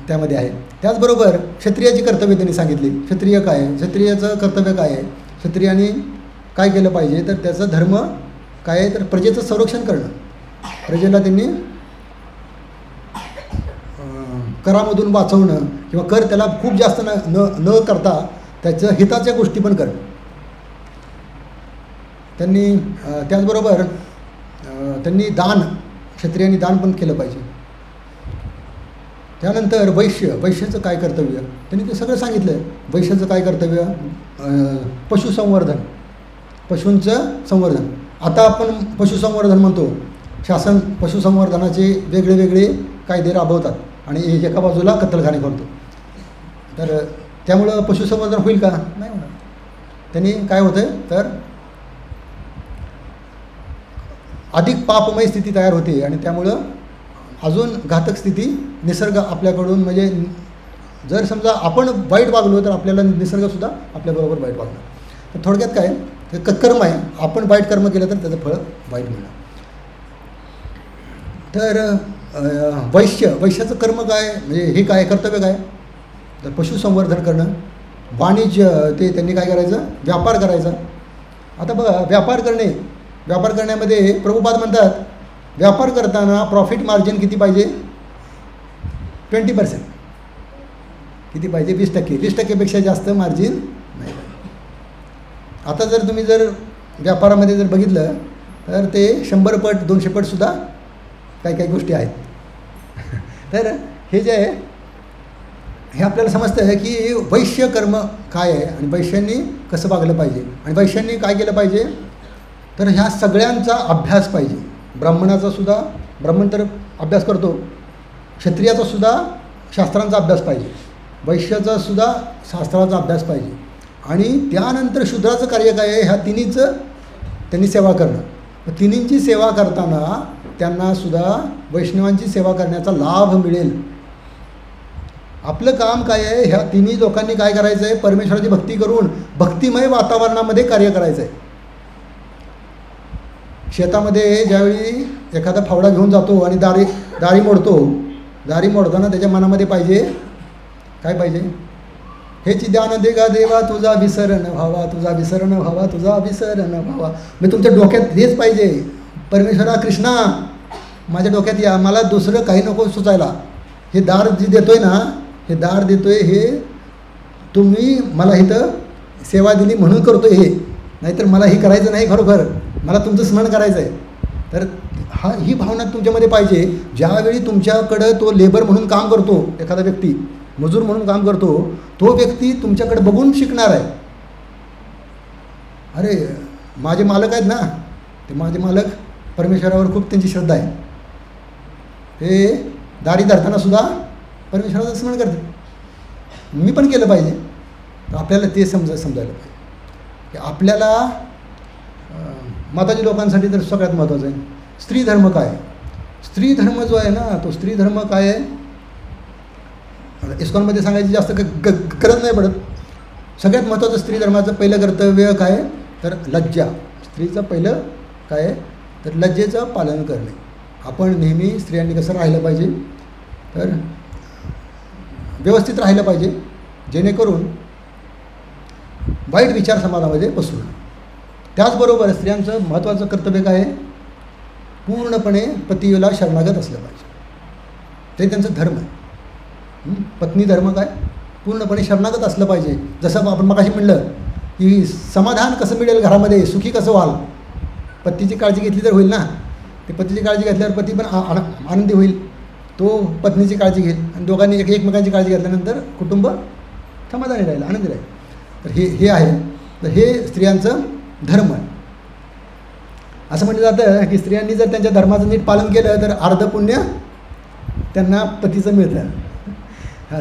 त्यामध्ये आहे. त्याचबरोबर क्षत्रियाची कर्तव्य त्यांनी सांगितली. क्षत्रिय काय आहे, क्षत्रियाचं कर्तव्य काय आहे, क्षत्रियाने काय केलं पाहिजे, तर त्याचा धर्म काय आहे, तर प्रजेचं संरक्षण करणं. प्रजेला त्यांनी करामधून वाचवणं किंवा कर त्याला खूप जास्त न करता त्याचं हिताच्या गोष्टी पण करणं. त्यांनी त्याचबरोबर त्यांनी दान, क्षत्रियांनी दान पण केलं पाहिजे. त्यानंतर वैश्याचं काय कर्तव्य त्यांनी ते सगळं सांगितलं. वैश्याचं काय कर्तव्य, पशुसंवर्धन, पशूंचं संवर्धन. आता आपण पशुसंवर्धन म्हणतो, शासन पशुसंवर्धनाचे वेगळे वेगळे कायदे राबवतात आणि एका बाजूला कत्तलखाने करतो. तर त्यामुळं पशुसंवर्धन होईल का, नाही होणार. त्यांनी काय होतं, तर अधिक पापमय स्थिती तयार होते आणि त्यामुळं अजून घातक स्थिती निसर्ग आपल्याकडून, म्हणजे जर समजा आपण वाईट वागलो तर आपल्याला निसर्गसुद्धा आपल्याबरोबर वाईट वागणार. तर थोडक्यात काय, कर्म आहे, आपण वाईट कर्म केलं तर त्याचं फळ वाईट मिळणार. तर वैश्याचं कर्म काय, म्हणजे हे काय कर्तव्य काय, तर पशुसंवर्धन करणं. वाणिज्य, ते त्यांनी काय करायचं, व्यापार करायचा. आता बघा, व्यापार करण्यामध्ये प्रभुपाद म्हणतात, व्यापार करताना प्रॉफिट मार्जिन किती पाहिजे, 20%. किती पाहिजे, 20%. 20%पेक्षा जास्त मार्जिन नाही. आता जर तुम्ही व्यापारामध्ये जर बघितलं तर ते 100 पट 200 पटसुद्धा काही गोष्टी आहेत. तर हे जे आहे हे आपल्याला समजतं आहे की वैश्य कर्म काय आहे आणि वैश्यांनी कसं वागलं पाहिजे आणि वैश्यांनी काय केलं पाहिजे. तर ह्या सगळ्यांचा अभ्यास पाहिजे. ब्राह्मण तर अभ्यास करतो, क्षत्रियाचासुद्धा शास्त्रांचा अभ्यास पाहिजे, वैश्याचासुद्धा शास्त्राचा अभ्यास पाहिजे. आणि त्यानंतर शूद्राचं कार्य काय आहे, ह्या तिन्हीचं त्यांनी सेवा करणं. तिन्हींची सेवा करताना त्यांनासुद्धा वैष्णवांची सेवा करण्याचा लाभ मिळेल. आपलं काम काय आहे, ह्या तिन्ही लोकांनी काय करायचं आहे, परमेश्वराची भक्ती करून भक्तिमय वातावरणामध्ये कार्य करायचं आहे. शेतामध्ये ज्यावेळी एखादा फावडा घेऊन जातो आणि दारी मोडतो, दारी मोडताना त्याच्या मनामध्ये पाहिजे काय पाहिजे, हेची ध्यान दे गा देवा तुझा विसरण व्हावा, तुझा विसरण व्हावा, तुझा विसरण व्हावा. मी तुमच्या डोक्यात हेच पाहिजे, परमेश्वरा कृष्णा माझ्या डोक्यात या, मला दुसरं काही नको सुचायला. हे दार जे देतोय ना, हे दार देतोय हे तुम्ही मला इथं सेवा दिली म्हणून करतोय हे, नाहीतर मला हे करायचं नाही, खरोखर मला तुमचं स्मरण करायचं आहे. तर ही भावना तुमच्यामध्ये पाहिजे. ज्यावेळी तुमच्याकडं तो लेबर म्हणून काम करतो, एखादा व्यक्ती मजूर म्हणून काम करतो, तो व्यक्ती तुमच्याकडे बघून शिकणार आहे. अरे माझे मालक आहेत ना, ते माझे मालक परमेश्वरावर खूप त्यांची श्रद्धा आहे, ते दारी धरतानासुद्धा परमेश्वराचं स्मरण करते, मी पण केलं पाहिजे. तर आपल्याला ते समजायला पाहिजे की आपल्याला माताजी लोकांसाठी तर सगळ्यात महत्त्वाचं आहे स्त्री धर्म काय. स्त्री धर्म जो आहे ना, तो स्त्री धर्म काय आहे, इस्कॉनमध्ये सांगायची जास्त गरज नाही पडत. सगळ्यात महत्त्वाचं स्त्री धर्माचं पहिलं कर्तव्य काय, तर लज्जा. स्त्रीचं पहिलं काय आहे, तर लज्जेचं पालन करणे. आपण नेहमी स्त्रियांनी कसं राहिलं पाहिजे, तर व्यवस्थित राहिलं पाहिजे, जेणेकरून वाईट विचार समाजामध्ये पसरू नये. त्याचबरोबर स्त्रियांचं महत्त्वाचं कर्तव्य काय आहे, पूर्णपणे पतीला शरणागत असलं पाहिजे. ते त्यांचं धर्म आहे. पत्नी धर्म काय, पूर्णपणे शरणागत असलं पाहिजे. जसं आपण मगाशी म्हणलं की समाधान कसं मिळेल घरामध्ये, सुखी कसं व्हाल, पत्नीची काळजी घेतली तर होईल ना. ते पतीची काळजी घेतल्यावर पती पण आनंदी होईल, तो पत्नीची काळजी घेईल आणि दोघांनी एकमेकांची काळजी घेतल्यानंतर कुटुंब समाधानी राहील, आनंदी राहील. तर हे आहे. तर हे स्त्रियांचं धर्म आहे. असं म्हटलं जातं की स्त्रियांनी जर त्यांच्या धर्माचं नीट पालन केलं तर अर्ध पुण्य त्यांना पतीचं मिळतं.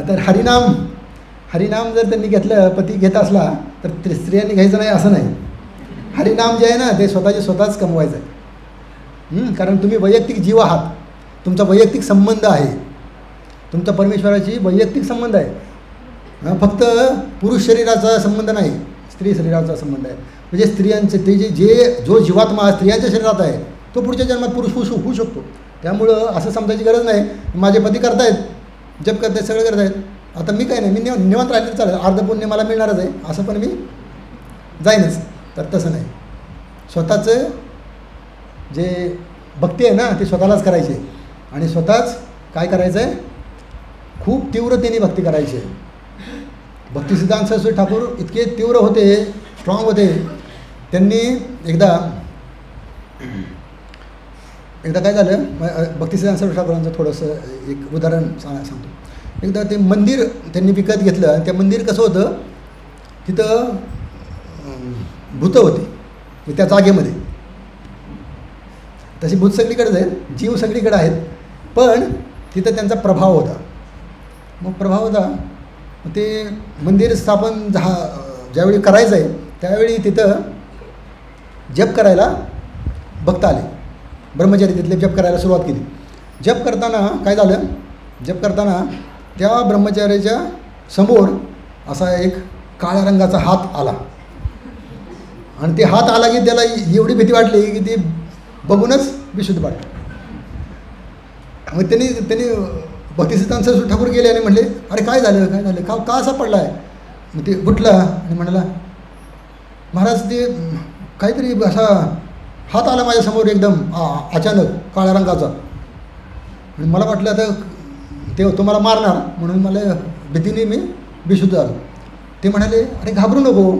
तर हरिनाम जर त्यांनी घेतलं, पती घेत असला तर स्त्रियांनी घ्यायचं नाही असं नाही. हरिनाम जे आहे ना ते स्वतःच कमवायचं आहे. कारण तुम्ही वैयक्तिक जीव आहात, तुमचा वैयक्तिक संबंध आहे, तुमचा परमेश्वराची वैयक्तिक संबंध आहे. फक्त पुरुष शरीराचा संबंध नाही, स्त्री शरीराचा संबंध आहे. म्हणजे स्त्रियांचे ते जो जीवात्मा स्त्रियांच्या शरीरात आहे तो पुढच्या जन्मात पुरुष होऊ शकतो. त्यामुळं असं समजायची गरज नाही माझे पती करतायत, जप करतायत, सगळं करतायत, आता मी काय नाही, मी निवांत राहिले चालेल, अर्ध पुण्य मला मिळणारच आहे असं पण मी जाईनच. तर तसं नाही. स्वतःचं जे भक्ती आहे ना ती स्वतःलाच करायची आहे आणि स्वतःच काय करायचं आहे, खूप तीव्रतेने भक्ती करायची आहे. भक्तिसिद्धांत सरस्वती ठाकूर इतके तीव्र होते, स्ट्रॉंग होते. त्यांनी एकदा काय झालं, भक्तिसिद्धांत सरस्वती ठाकूरांचं थोडंसं एक उदाहरण सांगतो. एकदा ते मंदिर त्यांनी विकत घेतलं आणि ते मंदिर कसं होतं, तिथं भूतं होती त्या जागेमध्ये. तशी भूत सगळीकडेच आहेत, जीव सगळीकडे आहेत, पण तिथं त्यांचा प्रभाव होता. मग प्रभाव होता, ते मंदिर स्थापन ज्यावेळी करायचं आहे त्यावेळी तिथं जप करायला भक्त आले, ब्रह्मचारी तिथले जप करायला सुरुवात केली. जप करताना काय झालं, जप करताना त्या ब्रह्मचार्याच्या समोर असा एक काळ्या रंगाचा हात आला आणि ते हात आला की त्याला एवढी भीती वाटली की ती बघूनच विशुद्ध वाटलं. मग त्यांनी भक्तिसिद्धांत सरस्वती ठाकूर गेले आणि म्हणले, अरे काय झालं का असा पडला आहे. मग ते उठला आणि म्हणाला, महाराज ते काहीतरी असा हात आला माझ्यासमोर एकदम अचानक काळ्या रंगाचा आणि मला वाटलं आता ते तुम्हाला मारणार, म्हणून मला भीतीने मी बेशुद्ध झालो. ते म्हणाले, अरे घाबरू नको,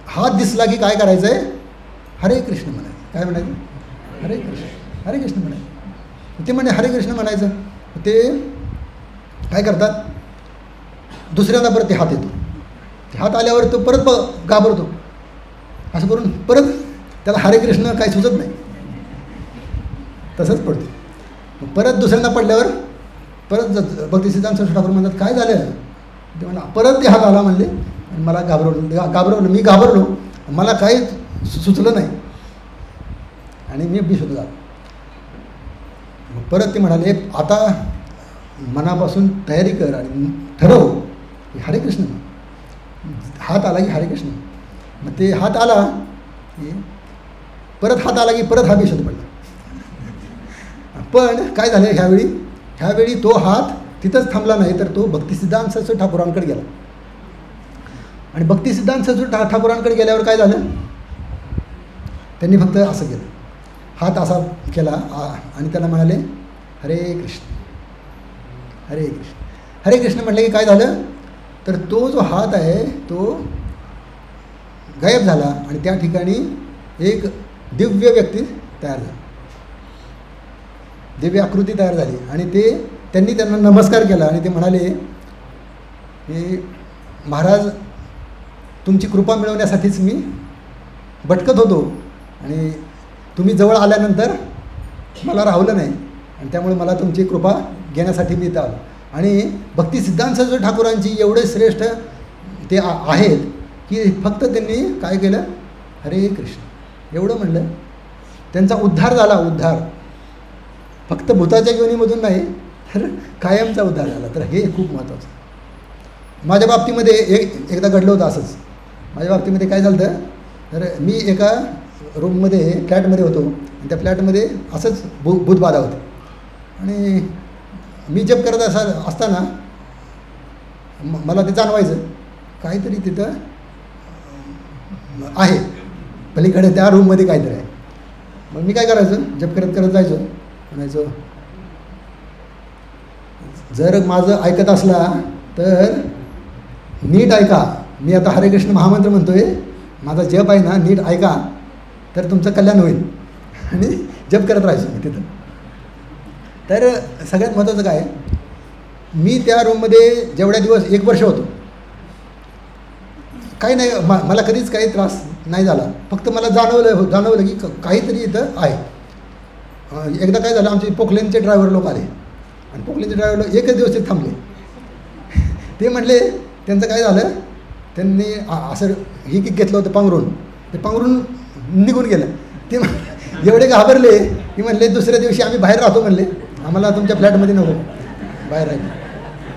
हात दिसला की काय करायचं आहे, हरे कृष्ण म्हणायचं. काय म्हणायचं, हरे कृष्ण म्हणायचं. ते म्हणे हरे कृष्ण म्हणायचं. ते काय करतात, दुसऱ्यांदा परत ते हात येतो, ते हात आल्यावर तो परत घाबरतो, असं करून परत त्याला हरे कृष्ण काही सुचत नाही, तसंच पडतो. परत दुसऱ्यांदा पडल्यावर परत भक्तिसिद्धांत सरस्वती ठाकूर म्हणतात, काय झालं. ते म्हणा परत ते हात आला म्हणले आणि मला घाबरवलं, मी घाबरलो, मला काही सुचलं नाही आणि मी बेशुद्ध झालो. परत ते म्हणाले, आता मनापासून तयारी कर आणि ठरव हरे कृष्ण, हात आला की हरे कृष्ण. मग ते हात आला की परत हात आला की परत हा बेशुद्ध पडला. पण काय झालं, ह्यावेळी तो हात तिथंच थांबला नाही, तर तो भक्तिसिद्धांत सरस्वती ठाकूरांकडे गेला. आणि भक्तिसिद्धांत सरस्वती ठाकूरांकडे गेल्यावर काय झालं, त्यांनी फक्त असं केलं, हात असा केला आणि त्याला म्हणाले, हरे कृष्ण हरे कृष्ण हरे कृष्ण म्हटलं की काय झालं, तर तो जो हात आहे तो गायब झाला आणि त्या ठिकाणी एक दिव्य व्यक्ती तयार झाली, दिव्य आकृती तयार झाली. आणि त्यांनी त्यांना नमस्कार केला आणि ते म्हणाले की महाराज तुमची कृपा मिळवण्यासाठीच मी भटकत होतो आणि तुम्ही जवळ आल्यानंतर मला राहवलं नाही आणि त्यामुळे मला तुमची कृपा घेण्यासाठी मी इथं आलो. आणि भक्तिसिद्धांत सरस्वती ठाकूरांची एवढे श्रेष्ठ ते आहेत की फक्त त्यांनी काय केलं, हरे कृष्ण एवढं म्हणलं, त्यांचा उद्धार झाला. उद्धार फक्त भूताच्या योनीमधून नाही तर कायमचा उद्धार झाला. तर हे खूप महत्त्वाचं. माझ्या बाबतीमध्ये एकदा घडलं होतं असंच. माझ्या बाबतीमध्ये काय झालं तर मी एका रूममध्ये फ्लॅटमध्ये होतो आणि त्या फ्लॅटमध्ये असंच भूतबाधा होते आणि मी जप करत असताना मला ते जाणवायचं काहीतरी तिथं आहे, पलीकडे त्या रूममध्ये काहीतरी आहे. मग मी काय करायचं, जप करत जायचो, म्हणायचो जर माझं ऐकत असला तर नीट ऐका, मी आता हरे कृष्ण महामंत्र म्हणतोय, माझा जप आहे ना नीट ऐका तर तुमचं कल्याण होईल. आणि जप करत राहायचो मी तिथं. तर सगळ्यात महत्त्वाचं काय, मी त्या रूममध्ये जेवढ्या दिवस 1 वर्ष होतो, काही नाही, मला कधीच काही त्रास नाही झाला. फक्त मला जाणवलं की काहीतरी इथं आहे. एकदा काय झालं, आमचे पोखलेनचे ड्रायव्हर लोक आले आणि पोखलेनचे ड्रायव्हर लोक एकच दिवस ते थांबले. ते म्हटले, त्यांचं काय झालं, त्यांनी असं ही किक घेतलं होतं पांघरून, ते पांघरून निघून गेलं. ते एवढे घाबरले की म्हणले दुसऱ्या दिवशी आम्ही बाहेर राहतो, म्हणले आम्हाला तुमच्या फ्लॅटमध्ये नको, बाहेर राहिलो.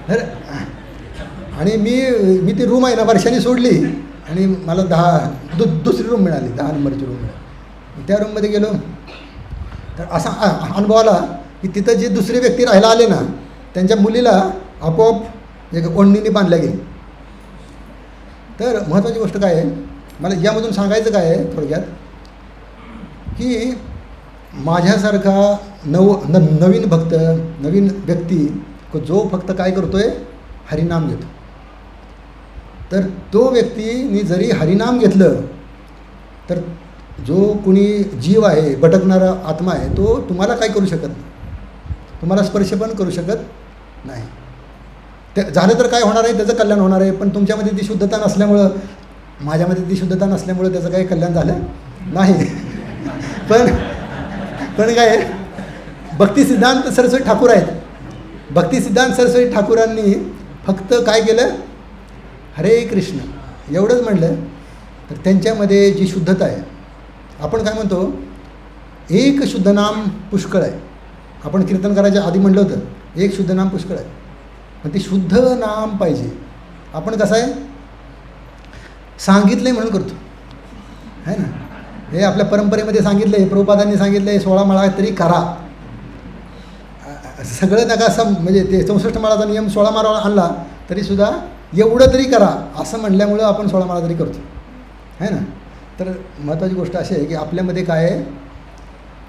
तर आणि मी ती रूम आहे ना वर्षाने सोडली आणि मला दुसरी रूम मिळाली, 10 नंबरची रूम मिळाली. त्या रूममध्ये गेलो तर असा अनुभव आला की तिथं जे दुसरे व्यक्ती राहायला आले ना, त्यांच्या मुलीला आपोआप एक ओढणीने बांधल्या गेली. तर महत्त्वाची गोष्ट काय आहे, मला यामधून सांगायचं काय आहे थोडक्यात, की माझ्यासारखा नवीन भक्त, नवीन व्यक्ती जो फक्त काय करतो आहे, हरिनाम घेतो. तर तो व्यक्तीने जरी हरिनाम घेतलं तर जो कुणी जीव आहे, भटकणारा आत्मा आहे, तो तुम्हाला काय करू शकत नाही, तुम्हाला स्पर्श पण करू शकत नाही. ते झालं तर काय होणार आहे, त्याचं कल्याण होणार आहे. पण तुमच्यामध्ये ती शुद्धता नसल्यामुळं, माझ्यामध्ये ती शुद्धता नसल्यामुळं त्याचं काही कल्याण झालं नाही. पण काय, भक्तिसिद्धांत सरस्वती ठाकूर आहेत. भक्तिसिद्धांत सरस्वती ठाकूरांनी फक्त काय केलं, हरे कृष्ण एवढंच म्हटलं, तर त्यांच्यामध्ये जी शुद्धता आहे, आपण काय म्हणतो, एक शुद्ध नाम पुष्कळ आहे. आपण कीर्तन करायच्या आधी म्हटलं होतं एक शुद्ध नाम पुष्कळ आहे, पण ते शुद्ध नाम पाहिजे. आपण कसं आहे, सांगितलं आहे म्हणून करतो, है ना. हे आपल्या परंपरेमध्ये सांगितलं आहे, प्रभुपादांनी सांगितलं आहे 16 माळा तरी करा. सगळं नका असं, म्हणजे ते 64 माळाचा नियम 16 माळा आणला तरीसुद्धा एवढं तरी करा असं म्हटल्यामुळं आपण 16 माळा तरी करतो, है ना. तर महत्त्वाची गोष्ट अशी आहे की आपल्यामध्ये काय आहे,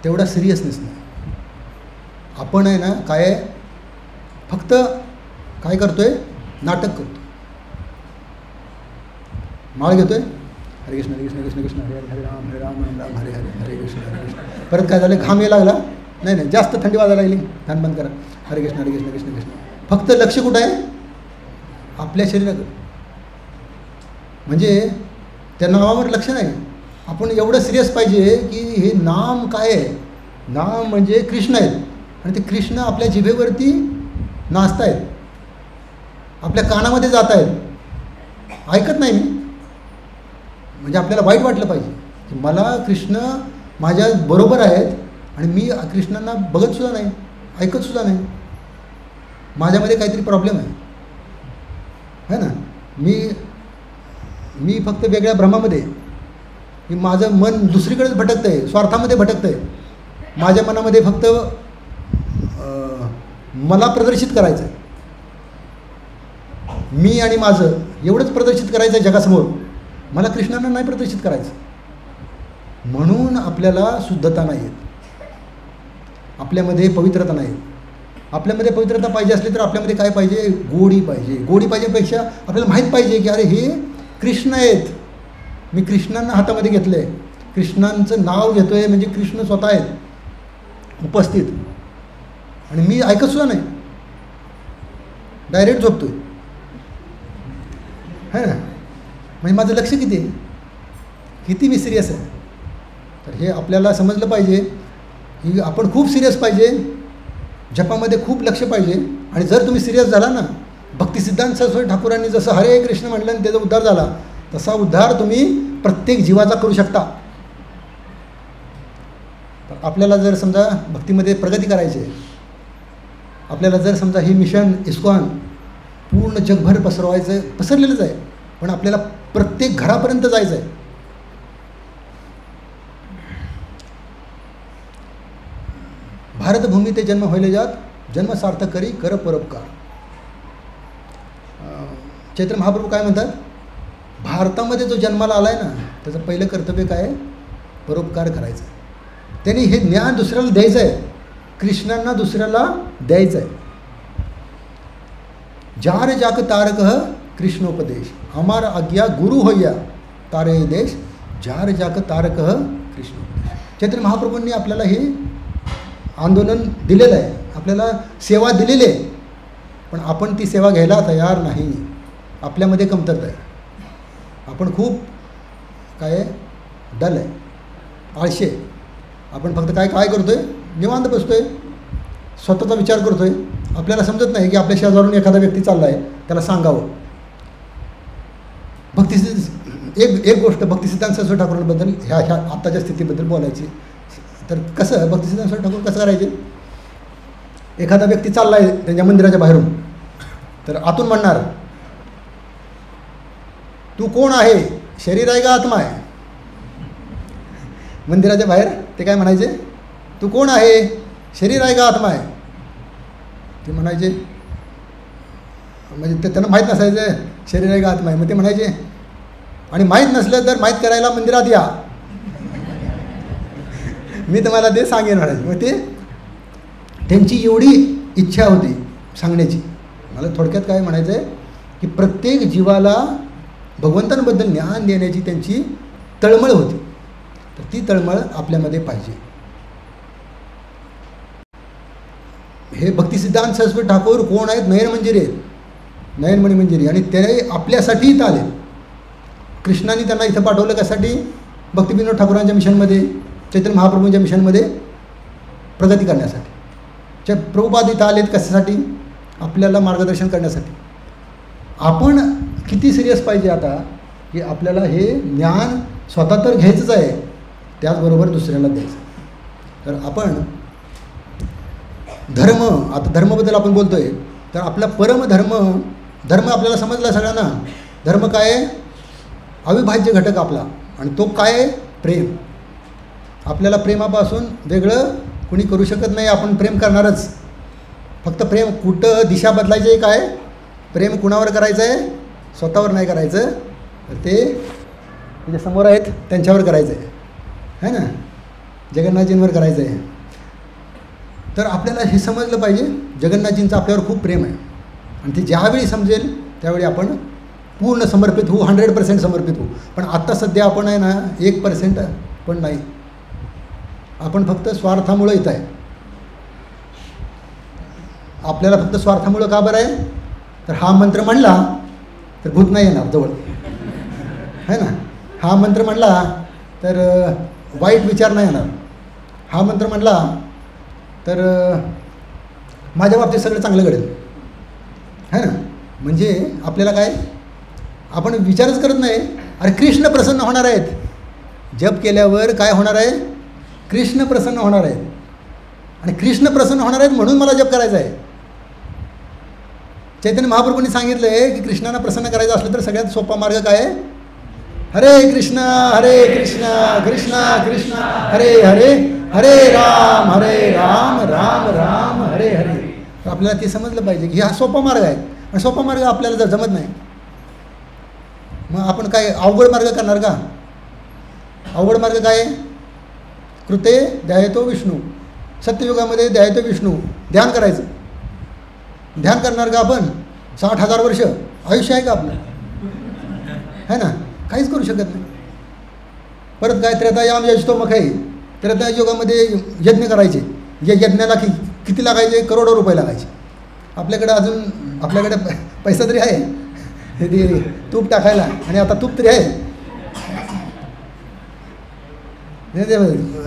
तेवढा सिरियसनेस नाही. आपण आहे ना काय आहे, फक्त काय करतो आहे, नाटक करतो. माळ घेतो आहे, हरे कृष्ण हरे कृष्ण कृष्ण कृष्ण हरे हरे राम हरे राम राम राम हरे हरे हरे कृष्ण हरे कृष्ण. परत काय झालं, घाम यायला लागला, नाही जास्त थंडी वाजायला लागली, ध्यान बंद करा, हरे कृष्ण हरे कृष्ण कृष्ण कृष्ण. फक्त लक्ष कुठं आहे, आपल्या शरीराकडे. म्हणजे त्या नावावर लक्ष नाही. आपण एवढं सिरियस पाहिजे की हे नाम काय आहे, नाम म्हणजे कृष्ण आहेत आणि ते कृष्ण आपल्या जिभेवरती नाचत आहेत, आपल्या कानामध्ये जात आहेत, ऐकत नाही मी. म्हणजे आपल्याला वाईट वाटलं पाहिजे की मला कृष्ण माझ्या बरोबर आहेत आणि मी कृष्णांना बघतसुद्धा नाही, ऐकतसुद्धा नाही. माझ्यामध्ये काहीतरी प्रॉब्लेम आहे, है ना. मी फक्त वेगळ्या भ्रमामध्ये, की माझं मन दुसरीकडेच भटकतं आहे, स्वार्थामध्ये भटकतं आहे. माझ्या मनामध्ये फक्त मला प्रदर्शित करायचं आहे, मी आणि माझं एवढंच प्रदर्शित करायचं आहे जगासमोर, मला कृष्णांना नाही प्रदर्शित करायचं. म्हणून आपल्याला शुद्धता नाही येत, आपल्यामध्ये पवित्रता नाही. आपल्यामध्ये पवित्रता पाहिजे असली तर आपल्यामध्ये काय पाहिजे, गोडी पाहिजे. गोडी पाहिजेपेक्षा आपल्याला माहीत पाहिजे की अरे हे कृष्ण आहेत, मी कृष्णांना हातामध्ये घेतलं आहे, कृष्णांचं नाव घेतो आहे, म्हणजे कृष्ण स्वतः आहेत उपस्थित आणि मी ऐकतसुद्धा नाही, डायरेक्ट झोपतो आहे, है ना. म्हणजे माझं लक्ष किती आहे, किती मी सिरियस आहे. तर हे आपल्याला समजलं पाहिजे की आपण खूप सिरियस पाहिजे, जपामध्ये खूप लक्ष पाहिजे. आणि जर तुम्ही सिरियस झाला ना, भक्तिसिद्धांत सरस्वती ठाकूरांनी जसं हरे कृष्ण म्हटलं आणि त्याचा उद्धार झाला, तसा उद्धार तुम्ही प्रत्येक जीवाचा करू शकता. तर आपल्याला जर समजा भक्तीमध्ये प्रगती करायची आहे, आपल्याला जर समजा ही मिशन इस्कॉन पूर्ण जगभर पसरलेलंच आहे, पण आपल्याला प्रत्येक घरापर्यंत जायचं आहे. भारतभूमी ते जन्म व्हायला जात, जन्म सार्थक करी कर परोपकार. चैत्र महाप्रभू काय म्हणतात, भारतामध्ये जो जन्माला आला आहे ना, त्याचं पहिलं कर्तव्य काय आहे, परोपकार करायचं आहे. त्यांनी हे ज्ञान दुसऱ्याला द्यायचं आहे, कृष्णांना दुसऱ्याला द्यायचं आहे. जार जाक तारक कृष्णोपदेश, हमारा आज्ञा गुरु होया तारे देश, जार जाक तारक कृष्णोपदेश. चैतन्य महाप्रभूंनी आपल्याला हे आंदोलन दिलेलं आहे, आपल्याला सेवा दिलेली आहे, पण आपण ती सेवा घ्यायला तयार नाही. आपल्यामध्ये कमतरता आहे. आपण खूप काय डल आहे, आळशी आहे. आपण फक्त काय काय करतो आहे, निवांत बसतो आहे, स्वतःचा विचार करतो आहे. आपल्याला समजत नाही की आपल्या शेजारून एखादा व्यक्ती चालला आहे, त्याला सांगावं. एक गोष्ट भक्तिसिद्धांत सरस्वती ठाकूरांबद्दल ह्या आत्ताच्या स्थितीबद्दल बोलायची. तर कसं भक्तिसिद्धांत सरस्वती ठाकूर कसं करायचे, एखादा व्यक्ती चालला आहे त्यांच्या मंदिराच्या बाहेरून, तर आतून म्हणणार, तू कोण आहे, शरीर आहे का आत्मा आहे. मंदिराच्या बाहेर ते काय म्हणायचे, तू कोण आहे, शरीर आहे का आत्मा आहे. ते म्हणायचे, म्हणजे ते त्यांना माहीत नसायचं शरीर आहे का आत्मा आहे. मग ते म्हणायचे, आणि माहीत नसलं तर माहीत करायला मंदिरात या, मी तुम्हाला ते सांगेन म्हणायचे. मग ते त्यांची एवढी इच्छा होती सांगण्याची. मला थोडक्यात काय म्हणायचं आहे की प्रत्येक जीवाला भगवंतांबद्दल ज्ञान देण्याची त्यांची तळमळ होती. तर ती तळमळ आपल्यामध्ये पाहिजे. हे भक्तिसिद्धांत सरस्वती ठाकूर कोण आहेत, नयनमंजिरी आहेत, नयनमणी मंजिरी. आणि ते आपल्यासाठी इथं आले. कृष्णाने त्यांना इथं पाठवलं कशासाठी, भक्तिविनोद ठाकूरांच्या मिशनमध्ये, चैतन्य महाप्रभूंच्या मिशनमध्ये प्रगती करण्यासाठी. प्रभुपाद इथं आलेत कशासाठी, आपल्याला मार्गदर्शन करण्यासाठी. आपण किती सिरियस पाहिजे आता की आपल्याला हे ज्ञान स्वतः तर घ्यायचंच आहे, त्याचबरोबर दुसऱ्याला द्यायचं. तर आपण धर्म, आता धर्माबद्दल आपण बोलतो आहे, तर आपला परमधर्म, धर्म आपल्याला समजला सगळ्यांना. धर्म काय आहे, अविभाज्य घटक आपला. आणि तो काय आहे, प्रेम. आपल्याला प्रेमापासून वेगळं कुणी करू शकत नाही. आपण प्रेम करणारच. फक्त प्रेम कुठं दिशा बदलायची आहे, काय प्रेम कुणावर करायचं आहे, स्वतःवर नाही करायचं, तर ते जे समोर आहेत त्यांच्यावर करायचं आहे ना, जगन्नाथजींवर करायचं आहे. तर आपल्याला हे समजलं पाहिजे, जगन्नाथजींचं आपल्यावर खूप प्रेम आहे. आणि ते ज्यावेळी समजेल त्यावेळी आपण पूर्ण समर्पित होऊ, 100% समर्पित होऊ. पण आत्ता सध्या आपण आहे ना 1% पण नाही. आपण फक्त स्वार्थामुळं इथं आहे. आपल्याला फक्त स्वार्थामुळं का बरं आहे, तर हा मंत्र म्हणला तर भूत नाही येणार जवळ, है ना. हा मंत्र म्हणला तर वाईट विचार नाही येणार. हा मंत्र म्हणला तर माझ्या बाबतीत सगळं चांगलं घडेल, है ना. म्हणजे आपल्याला काय, आपण विचारच करत नाही, अरे कृष्ण प्रसन्न होणार आहेत. जप केल्यावर काय होणार आहे, कृष्ण प्रसन्न होणार आहेत. आणि कृष्ण प्रसन्न होणार आहेत म्हणून मला जप करायचा आहे. चैतन्य महाप्रभूंनी सांगितलं आहे की कृष्णाला प्रसन्न करायचं असलं तर सगळ्यात सोपा मार्ग काय आहे, हरे कृष्ण कृष्ण कृष्ण हरे हरे, हरे राम राम राम हरे हरे. तर आपल्याला ते समजलं पाहिजे की हा सोपा मार्ग आहे. आणि सोपा मार्ग आपल्याला जर जमत नाही, मग आपण काय अवघड मार्ग करणार का. अवघड मार्ग काय आहे, कृते ध्यायतो विष्णू, सत्ययुगामध्ये ध्यायतो विष्णू, ध्यान करायचं. ध्यान करणार का आपण, 60,000 वर्ष आयुष्य आहे का आपलं, है ना, काहीच करू शकत नाही. परत काय त्रेतायाम यजतो मखै, त्रेतायुगामध्ये यज्ञ करायचे. यज्ञाला किती लागायचे, करोडो रुपये लागायचे. आपल्याकडे अजून आपल्याकडे पैसा तरी आहे ते तूप टाकायला, आणि आता तूप तरी आहे.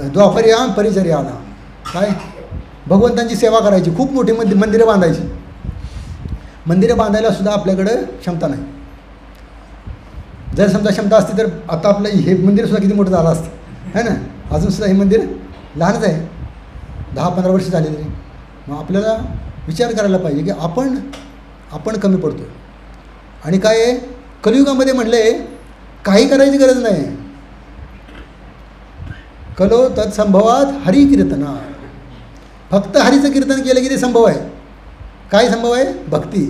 द्वापरयाम परिचर्याना, काय भगवंतांची सेवा करायची, खूप मोठी मंदिरं बांधायची. मंदिरं बांधायला सुद्धा आपल्याकडं क्षमता नाही. जर समजा क्षमता असती तर आता आपलं हे मंदिरसुद्धा किती मोठं झालं असतं, है ना. अजूनसुद्धा हे मंदिर लहानच आहे, 10-15 वर्ष झाले तरी. मग आपल्याला विचार करायला पाहिजे की आपण कमी पडतो. आणि काय आहे, कलियुगामध्ये म्हणले काही करायची गरज नाही. कलो तत्संभवात हरी कीर्तना, फक्त हरीचं कीर्तन केलं की ते संभव आहे. काय संभव आहे, भक्ती,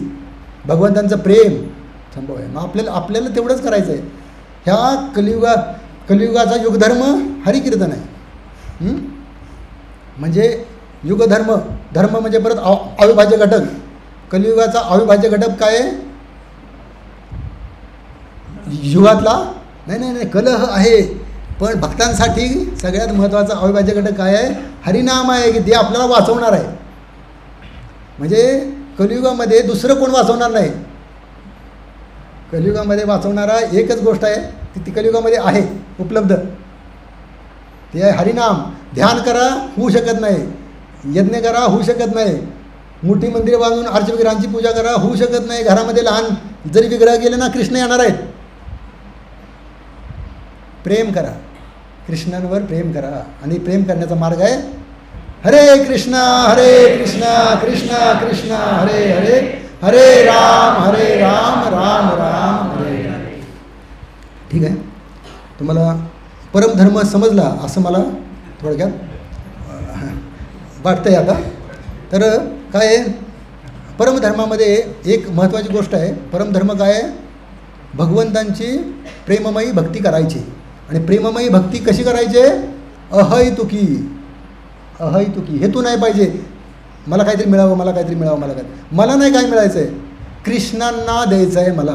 भगवंतांचं प्रेम संभव आहे. मग आपल्याला तेवढंच करायचं आहे. ह्या कलियुगाचा युगधर्म हरिकीर्तन आहे. म्हणजे युगधर्म, धर्म म्हणजे परत अविभाज्य घटक. कलियुगाचा अविभाज्य घटक काय आहे, युगातला नाही, कलह आहे, पण भक्तांसाठी सगळ्यात महत्त्वाचा अविभाज्य घटक काय आहे? हरिनाम आहे, की ते आपल्याला वाचवणार आहे. म्हणजे कलियुगामध्ये दुसरं कोण वाचवणार नाही. कलियुगामध्ये वाचवणारा एकच गोष्ट आहे, ती कलियुगामध्ये आहे उपलब्ध, ते आहे हरिनाम. ध्यान करा, होऊ शकत नाही. यज्ञ करा, होऊ शकत नाही. मोठी मंदिरे बांधून अर्चविग्रहांची पूजा करा, होऊ शकत नाही. घरामध्ये लहान जरी विग्रह गेले ना, कृष्ण येणार आहेत. प्रेम करा, कृष्णांवर प्रेम करा. आणि प्रेम करण्याचा मार्ग आहे हरे कृष्णा कृष्ण कृष्ण हरे हरे, हरे राम राम राम हरे हरे. ठीक आहे, तुम्हाला परमधर्म समजला असं मला थोडक्यात वाटतं आहे आता. तर काय आहे, परमधर्मामध्ये एक महत्त्वाची गोष्ट आहे. परमधर्म काय आहे? भगवंतांची प्रेममयी भक्ती करायची. आणि प्रेममयी भक्ती कशी करायची? अहैतुकी. हेतू नाही पाहिजे मला काहीतरी मिळावं, मला नाही काय मिळायचं आहे, कृष्णांना द्यायचं आहे, मला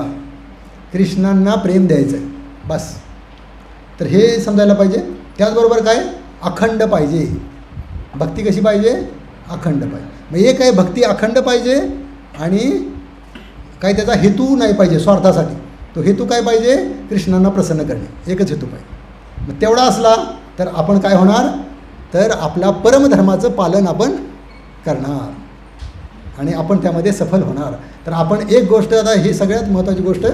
कृष्णांना प्रेम द्यायचं आहे, बस. तर हे समजायला पाहिजे. त्याचबरोबर काय? अखंड पाहिजे. भक्ती कशी पाहिजे? अखंड पाहिजे. मग एक आहे भक्ती अखंड पाहिजे, आणि काही त्याचा हेतू नाही पाहिजे स्वार्थासाठी. तो हेतू काय पाहिजे? कृष्णांना प्रसन्न करणे, एकच हेतू पाहिजे. मग तेवढा असला तर आपण काय होणार? तर आपला परमधर्माचं पालन आपण करणार आणि आपण त्यामध्ये सफल होणार. तर आपण एक गोष्ट, आता ही सगळ्यात महत्त्वाची गोष्ट,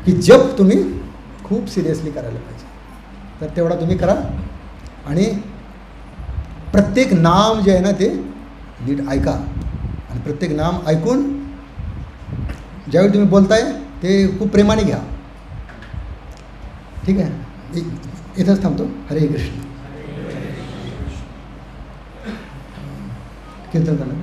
की जप तुम्ही खूप सिरियसली करायला पाहिजे. तर तेवढा तुम्ही करा. आणि प्रत्येक नाम जे आहे ना, ते नीट ऐका. आणि प्रत्येक नाम ऐकून ज्यावेळी तुम्ही बोलताय ते खूप प्रेमाने घ्या. ठीक आहे, इथंच थांबतो. हरे कृष्ण. कीर्तन करा.